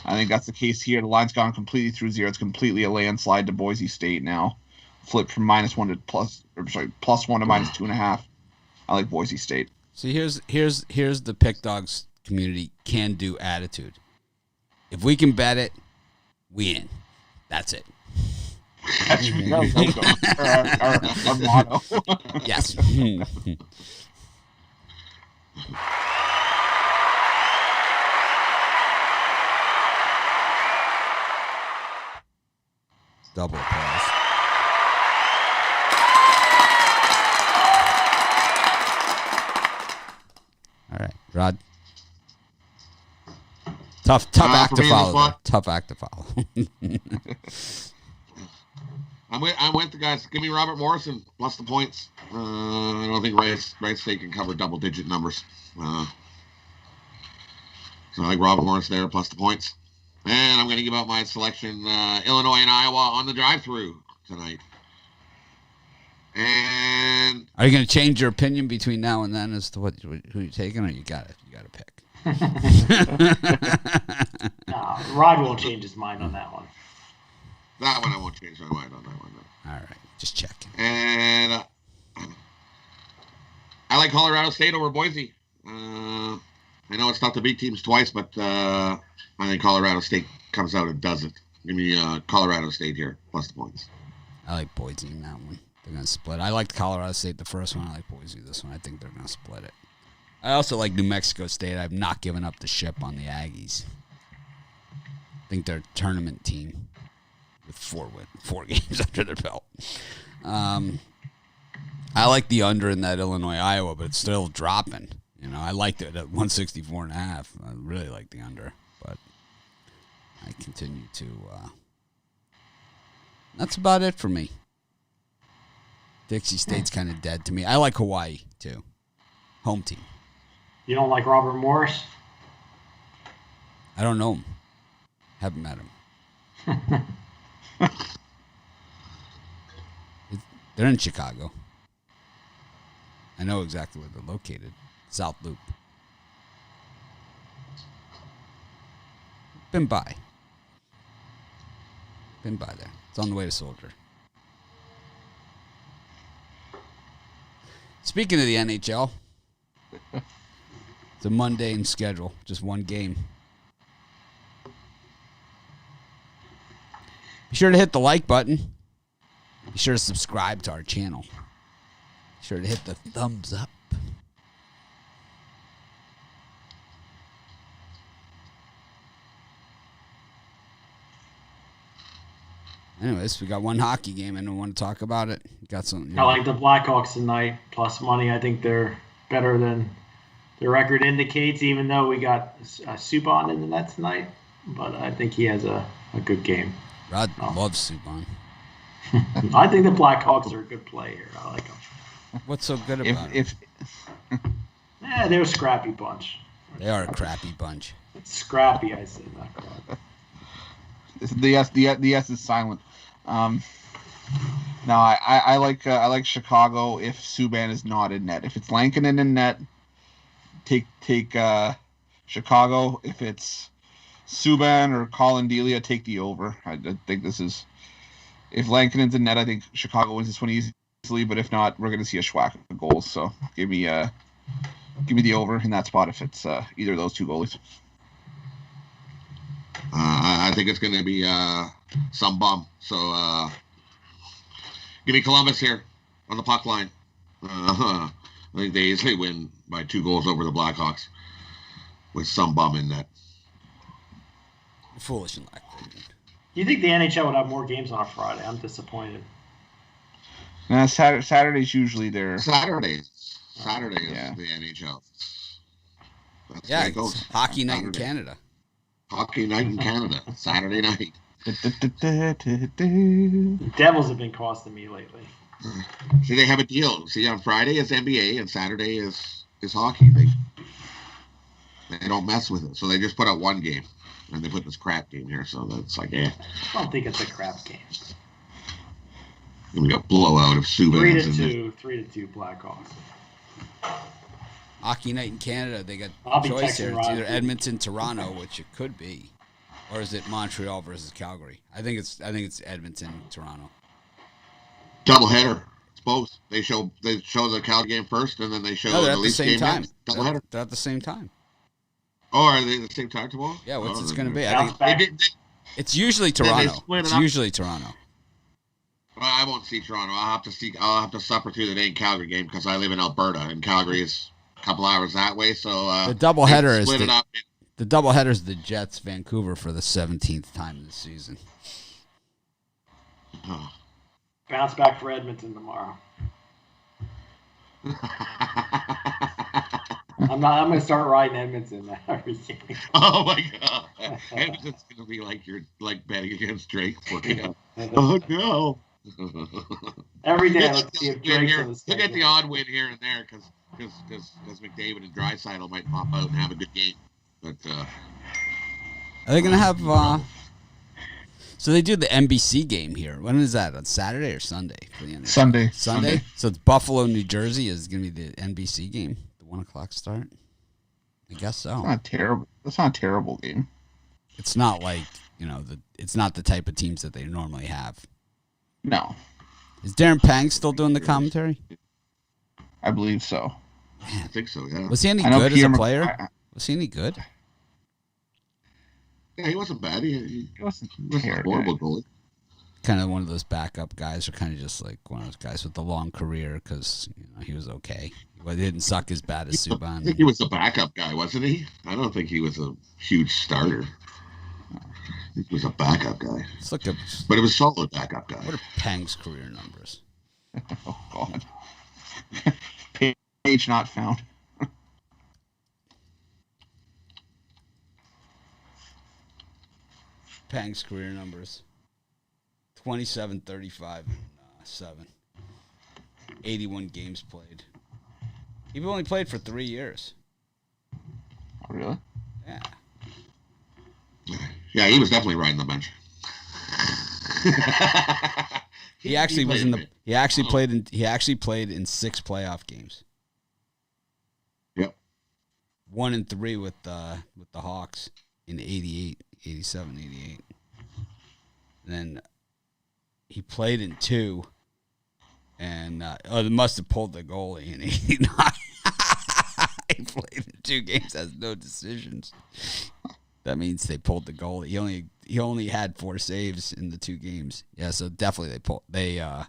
I think that's the case here. The line's gone completely through zero. It's completely a landslide to Boise State now. Flipped from +1 to +1 to -2.5. I like Boise State. See, here's the Pick Dogs community can-do attitude. If we can bet it, we in. That's it. That's our motto. Yes. Double applause. All right, Rod. Tough act to follow. There. Tough act to follow. I'm with the guys. Give me Robert Morrison plus the points. I don't think Wright State can cover double-digit numbers. So I like Robert Morris there plus the points. And I'm going to give out my selection, Illinois and Iowa on the drive-through tonight. And are you going to change your opinion between now and then as to who you're taking, or you got it? You got to pick. No, Rod won't change his mind on that one. That one I won't change my mind on that one. All right, just checking. And I like Colorado State over Boise. I know it's tough to beat teams twice, but I think Colorado State comes out and does it. Give me Colorado State here, plus the points. I like Boise in that one. They're going to split. I liked Colorado State the first one. I like Boise this one. I think they're going to split it. I also like New Mexico State. I've not given up the ship on the Aggies. I think they're a tournament team with 4 games under their belt. I like the under in that Illinois-Iowa, but it's still dropping. You know, I liked it at 164.5. I really like the under, but I continue to. That's about it for me. Dixie State's kind of dead to me. I like Hawaii too. Home team. You don't like Robert Morris? I don't know him. Haven't met him. They're in Chicago. I know exactly where they're located. South Loop. Been by there. It's on the way to Soldier. Speaking of the NHL, it's a mundane schedule. Just one game. Be sure to hit the like button. Be sure to subscribe to our channel. Be sure to hit the thumbs up. Anyways, we got one hockey game and we want to talk about it. Got something. I like the Blackhawks tonight, plus money. I think they're better than the record indicates, even though we got Subban in the net tonight. But I think he has a good game. Rod loves Subban. I think the Blackhawks are a good play here. I like them. What's so good about it? They're a scrappy bunch. They are a crappy bunch. Scrappy, I said, not crappy. The S is silent. No, I like Chicago if Subban is not in net. If it's Lankinen in net, take Chicago, if it's Subban or Colin Delia, take the over. I think this is, if Lankinen's in net, I think Chicago wins this one easily. But if not, we're going to see a schwack of goals. So give me the over in that spot if it's either of those two goalies. I think it's going to be some bum. So give me Columbus here on the puck line. I think they easily win by 2 goals over the Blackhawks with some bum in net. Foolish and lackluster. You think the NHL would have more games on a Friday? I'm disappointed. Now, Saturday's usually their... Saturday is the NHL. That's Yeah, where it goes. it's hockey night Saturday. in Canada. Hockey night in Canada. Saturday night. The Devils have been costing me lately. See, they have a deal. See, on Friday is NBA and Saturday is hockey. They don't mess with it. So they just put out one game. And they put this crap game here. So that's like, I don't think it's a crap game. We got blowout of Subban. 3-2 Blackhawks. Hockey night in Canada, they got I'll be choice texting here. It's Ryan. either Edmonton, Toronto, which it could be, or is it Montreal versus Calgary? I think it's Edmonton, Toronto. Doubleheader. It's both. They show the Calgary game first, and then they show No, they're the at the Leafs same game time. next. Doubleheader. They're at the same time. Oh, are they at the same time tomorrow? Yeah, what's Oh, it going to be? I Bounce think back. it's usually they Toronto. split it It's up. usually Toronto. Well, I won't see Toronto. I'll have to suffer through the day in Calgary game because I live in Alberta, and Calgary is a couple hours that way. So The doubleheader they is split it up. the doubleheader is the Jets, Vancouver for the 17th time this season. Oh. Bounce back for Edmonton tomorrow. I'm going to start riding Edmonton every game. Oh my God! And it's gonna be like you're betting against Drake. Oh no! Every day, Look let's see if Drake's on the at the schedule. odd win here and there because McDavid and Draisaitl might pop out and have a good game. But Are they going to have? So they do the NBC game here. When is that? On Saturday or Sunday? For the NHL? Sunday. Sunday. So it's Buffalo, New Jersey is going to be the NBC game. The 1:00 start. I guess so. That's not terrible. That's not a terrible game. It's not like it's not the type of teams that they normally have. No, Is Darren Pang still doing the commentary? I believe so. I think so. Yeah. Was he any I know good as a Pierre player? Was he any good? Yeah, he wasn't bad. He It wasn't wasn't a horrible goalie. Kind of one of those backup guys, or kind of just like one of those guys with the long career because he was okay. He didn't suck as bad as I think Subban. he was a backup guy, wasn't he? I don't think he was a huge starter. I think he was a backup guy. Let's look up. But it was a solid backup guy. What are Pang's career numbers? Oh God. Page not found. Pang's career numbers: 27, 35, and 7. 81 games played. He only played for 3 years. Oh, really? Yeah. Yeah, he was definitely riding the bench. He actually was in the. played He actually played in. He actually played in 6 playoff games. Yep. 1 and 3 with the Hawks in 88, 87, 88. Then he played in 2, and they must have pulled the goalie in 89. He played in 2 games, has no decisions. That means they pulled the goalie. He only had 4 saves in the 2 games. Yeah, so definitely they pulled. It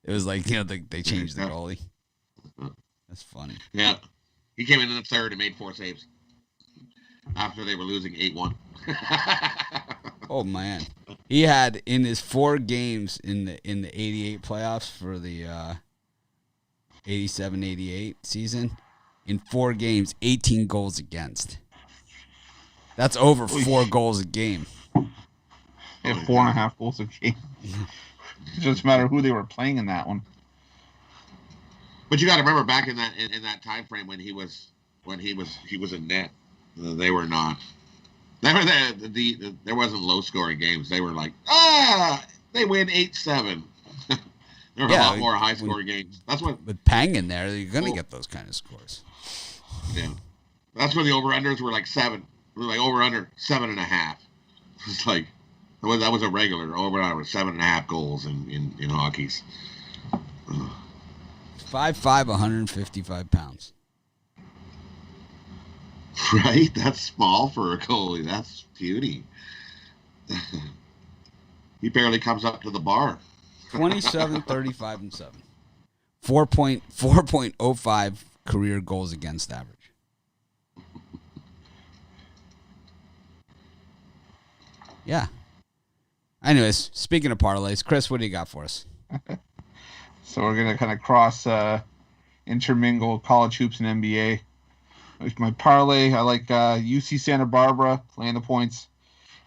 was like they changed the goalie. That's funny. Yeah. He came in the third and made 4 saves after they were losing 8-1. Oh man, he had in his 4 games in the 88 playoffs for the 87-88 season, in 4 games, 18 goals against. That's over 4 goals a game. They have 4.5 goals a game. It doesn't matter who they were playing in that one. But you got to remember back in that time frame when he was in net, they were not. There wasn't low scoring games. They were like they win 8-7. There were a lot more high scoring games. That's what with Pang in there, you're gonna get those kind of scores. Yeah. That's when the over-unders were like 7. We were like over-under 7.5. It's like that was a regular over-under 7.5 goals in hockey's. 5'5", 155 pounds. Right? That's small for a goalie. That's beauty. He barely comes up to the bar. 27, 35, and 7. 4.05 career goals against average. Yeah. Anyways, speaking of parlays, Chris, what do you got for us? So we're gonna kind of cross intermingle college hoops and NBA. With my parlay, I like UC Santa Barbara laying the points,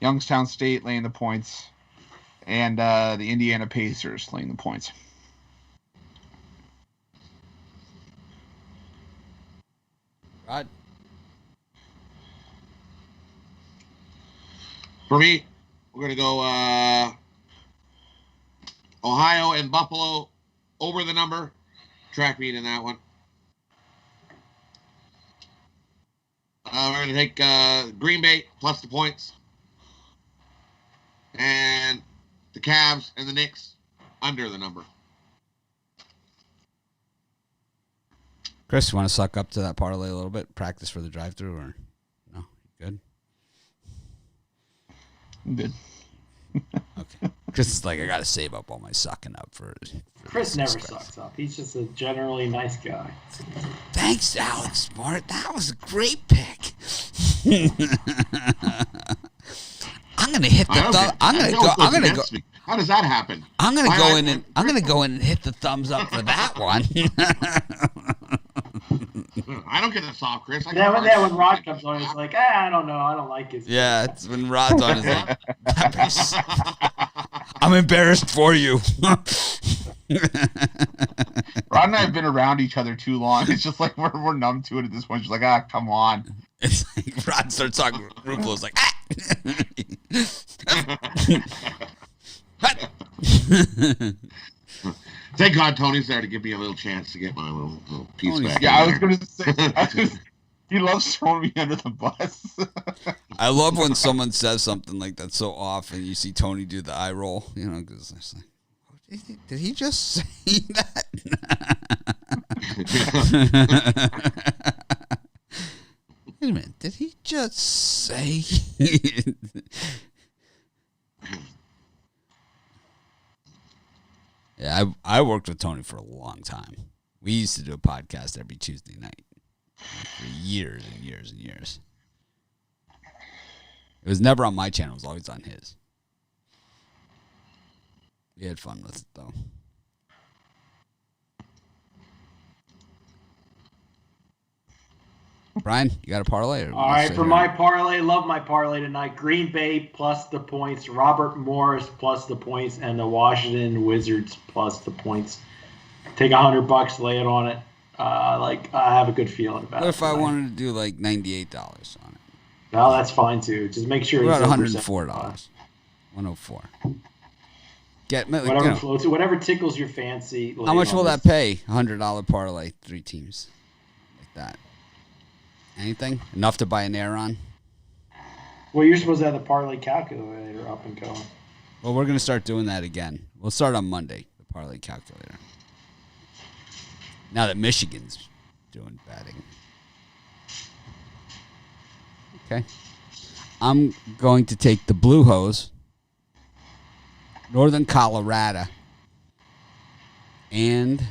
Youngstown State laying the points, and the Indiana Pacers laying the points. Rod? For me, we're going to go Ohio and Buffalo over the number. Track meet in that one. We're going to take Green Bay plus the points. And the Cavs and the Knicks under the number. Chris, you want to suck up to that parlay a little bit? Practice for the drive-thru, or no? Good? I'm good. Okay. Chris is like, I got to save up all my sucking up for Chris never sucks up. He's just a generally nice guy. Thanks, Alex Smart. That was a great pick. I'm gonna hit the thumb. I'm gonna go. How does that happen? I'm gonna go in and hit the thumbs up for that one. I don't get a soft, Chris. When Rod comes on, he's like, I don't know. I don't like his. Yeah, it's when Rod's on his like, I'm embarrassed for you. Rod and I have been around each other too long. It's just like we're numb to it at this point. She's like, come on. It's like Rod starts talking. Rufalo's like, Thank God Tony's there to give me a little chance to get my little piece back. Yeah, I was going to say, he loves throwing me under the bus. I love when someone says something like that so often. You see Tony do the eye roll, because it's like, did he just say that? Wait a minute, did he just say? Yeah, I worked with Tony for a long time. We used to do a podcast every Tuesday night for years and years and years. It was never on my channel. It was always on his. We had fun with it, though. Brian, you got a parlay? All right, for my parlay, love my parlay tonight. Green Bay plus the points, Robert Morris plus the points, and the Washington Wizards plus the points. Take $100, lay it on it. I have a good feeling about it. What if I wanted to do like $98 on it? No, that's fine too. Just make sure it's about $104. 104. Whatever floats, whatever tickles your fancy. How much will that pay? $100 parlay, 3 teams, like that. Anything? Enough to buy an Aeron? Well, you're supposed to have the parlay calculator up and going. Well, we're going to start doing that again. We'll start on Monday, the parlay calculator. Now that Michigan's doing batting. Okay. I'm going to take the Blue Hose, Northern Colorado, and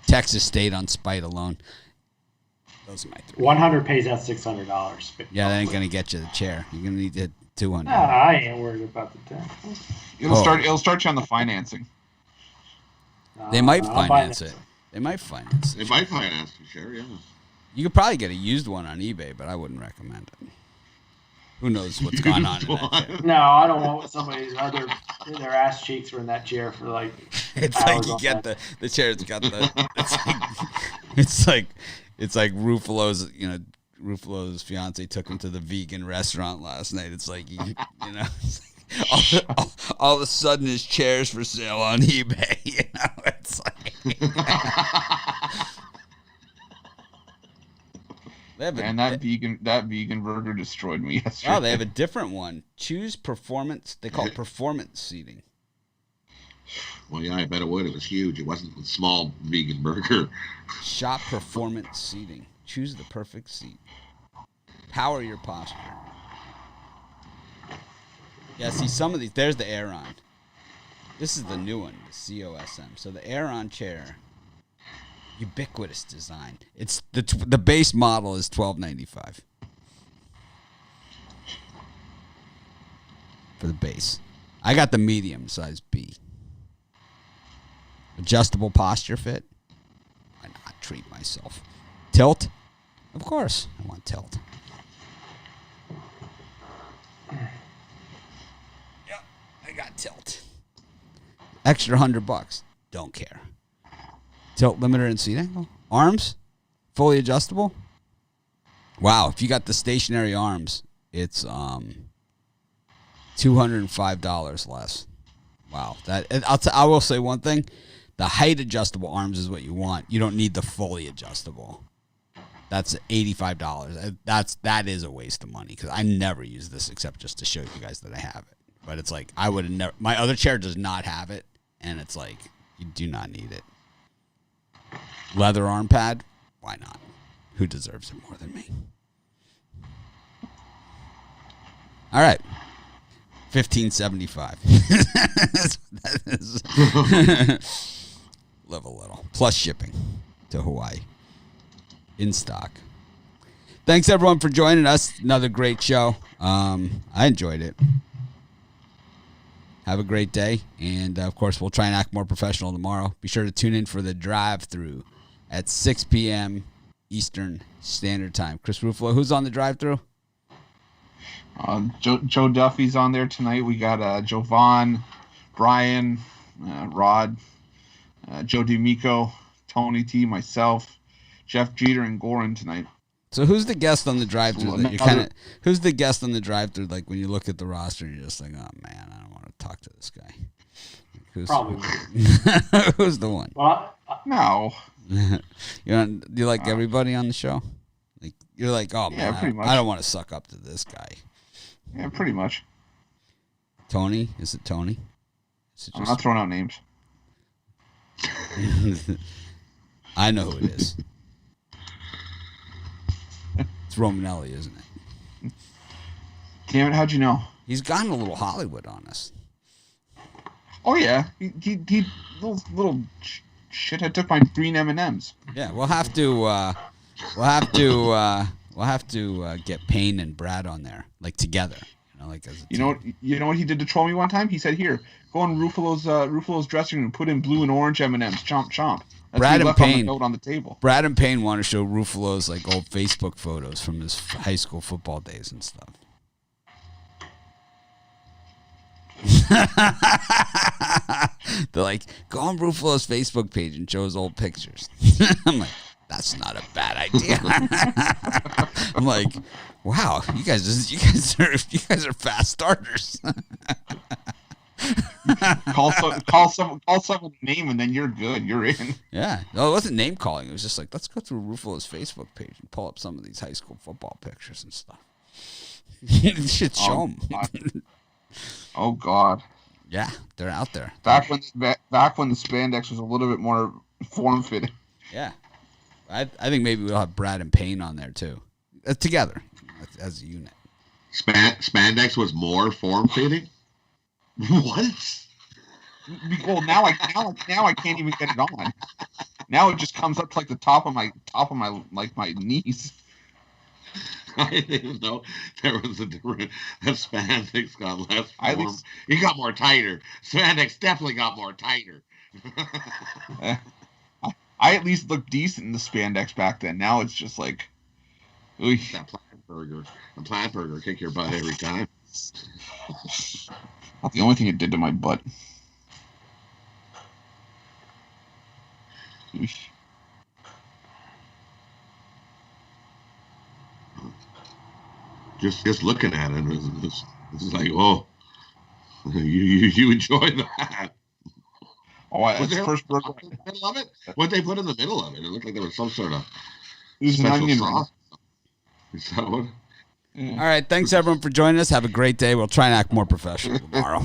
Texas State on spite alone. Those are my 3. 100 pays out $600. Yeah, that ain't gonna get you the chair. You're gonna need to hit 200. Nah, I ain't worried about the 10. It'll start you on the financing. They might finance it. They might finance it. They might finance it, sure, yeah. You could probably get a used one on eBay, but I wouldn't recommend it. Who knows what's going on in that chair? No, I don't want somebody's their ass cheeks were in that chair for like. It's like you get the chair's got the. It's like Ruffalo's. Ruffalo's fiance took him to the vegan restaurant last night. It's like all of a sudden his chair's for sale on eBay. It's like And that vegan burger destroyed me yesterday. Oh, they have a different one. Choose performance. They call it performance seating. Well, yeah, I bet it would. It was huge. It wasn't a small vegan burger. Shop performance seating. Choose the perfect seat. Power your posture. Yeah, see, some of these, there's the Aeron. This is the new one, the COSM. So the Aeron chair, ubiquitous design. It's the base model is $12.95 for the base. I got the medium size B. Adjustable posture fit. Why not treat myself? Tilt? Of course, I want tilt. Yep, I got tilt. Extra $100. Don't care. Tilt limiter and seat angle. Arms, fully adjustable. Wow, if you got the stationary arms, it's $205 less. Wow, I will say one thing: the height adjustable arms is what you want. You don't need the fully adjustable. That's $85. That is a waste of money because I never use this except just to show you guys that I have it. But it's like I would have never. My other chair does not have it, and it's like you do not need it. Leather arm pad, why not? Who deserves it more than me? All right, $15.75. That is live a little plus shipping to Hawaii in stock. Thanks everyone for joining us. Another great show. I enjoyed it. Have a great day, and of course we'll try and act more professional tomorrow. Be sure to tune in for the drive-through at 6 p.m. Eastern Standard Time. Chris Ruffalo, who's on the drive-through? Joe Duffy's on there tonight. We got Jovan, Brian, Rod, Joe DiMico, Tony T, myself, Jeff Jeter, and Goran tonight. So who's the guest on the drive-through? Who's the guest on the drive-through? Like when you look at the roster, you're just like, oh man, I don't want to talk to this guy. Probably. Who's the one? Well, no. You like everybody on the show? Like you're like, oh man, pretty much. I don't want to suck up to this guy. Yeah, pretty much. Tony? Is it Tony? I'm not throwing out names. I know who it is. It's Romanelli, isn't it? Damn it, how'd you know? He's gotten a little Hollywood on us. Oh yeah, he little shithead took my green M&Ms. Yeah, we'll have to get Payne and Brad on there, like together. Like as a team. You know what he did to troll me one time? He said, "Here, go in Ruffalo's dressing room and put in blue and orange M&Ms. Chomp chomp." That's Brad and Payne on the table. Brad and Payne want to show Ruffalo's like old Facebook photos from his high school football days and stuff. They're like, go on Ruffalo's Facebook page and show his old pictures. I'm like, that's not a bad idea. I'm like, wow, you guys are fast starters. call someone's name and then you're good. You're in. Yeah. No, it wasn't name calling. It was just like, let's go through Ruffalo's Facebook page and pull up some of these high school football pictures and stuff. You should show them. Oh God. Yeah, they're out there. Back when the spandex was a little bit more form fitting. Yeah. I think maybe we'll have Brad and Payne on there too, together as a unit. Spandex was more form fitting. What? Well, now I can't even get it on. Now it just comes up to like the top of my like my knees. I didn't know there was a different. That spandex got less form. It got more tighter. Spandex definitely got more tighter. I at least looked decent in the spandex back then. Now it's just like, ooh. That plant burger kick your butt every time. Not the only thing it did to my butt. Oosh. Just looking at it, it's like, oh, you enjoy that. Oh, Was it's there first a burger. in the middle of it? What they put in the middle of it? It looked like there was some sort of It was an special onion sauce. Is that what? All right. Thanks, everyone, for joining us. Have a great day. We'll try and act more professional tomorrow.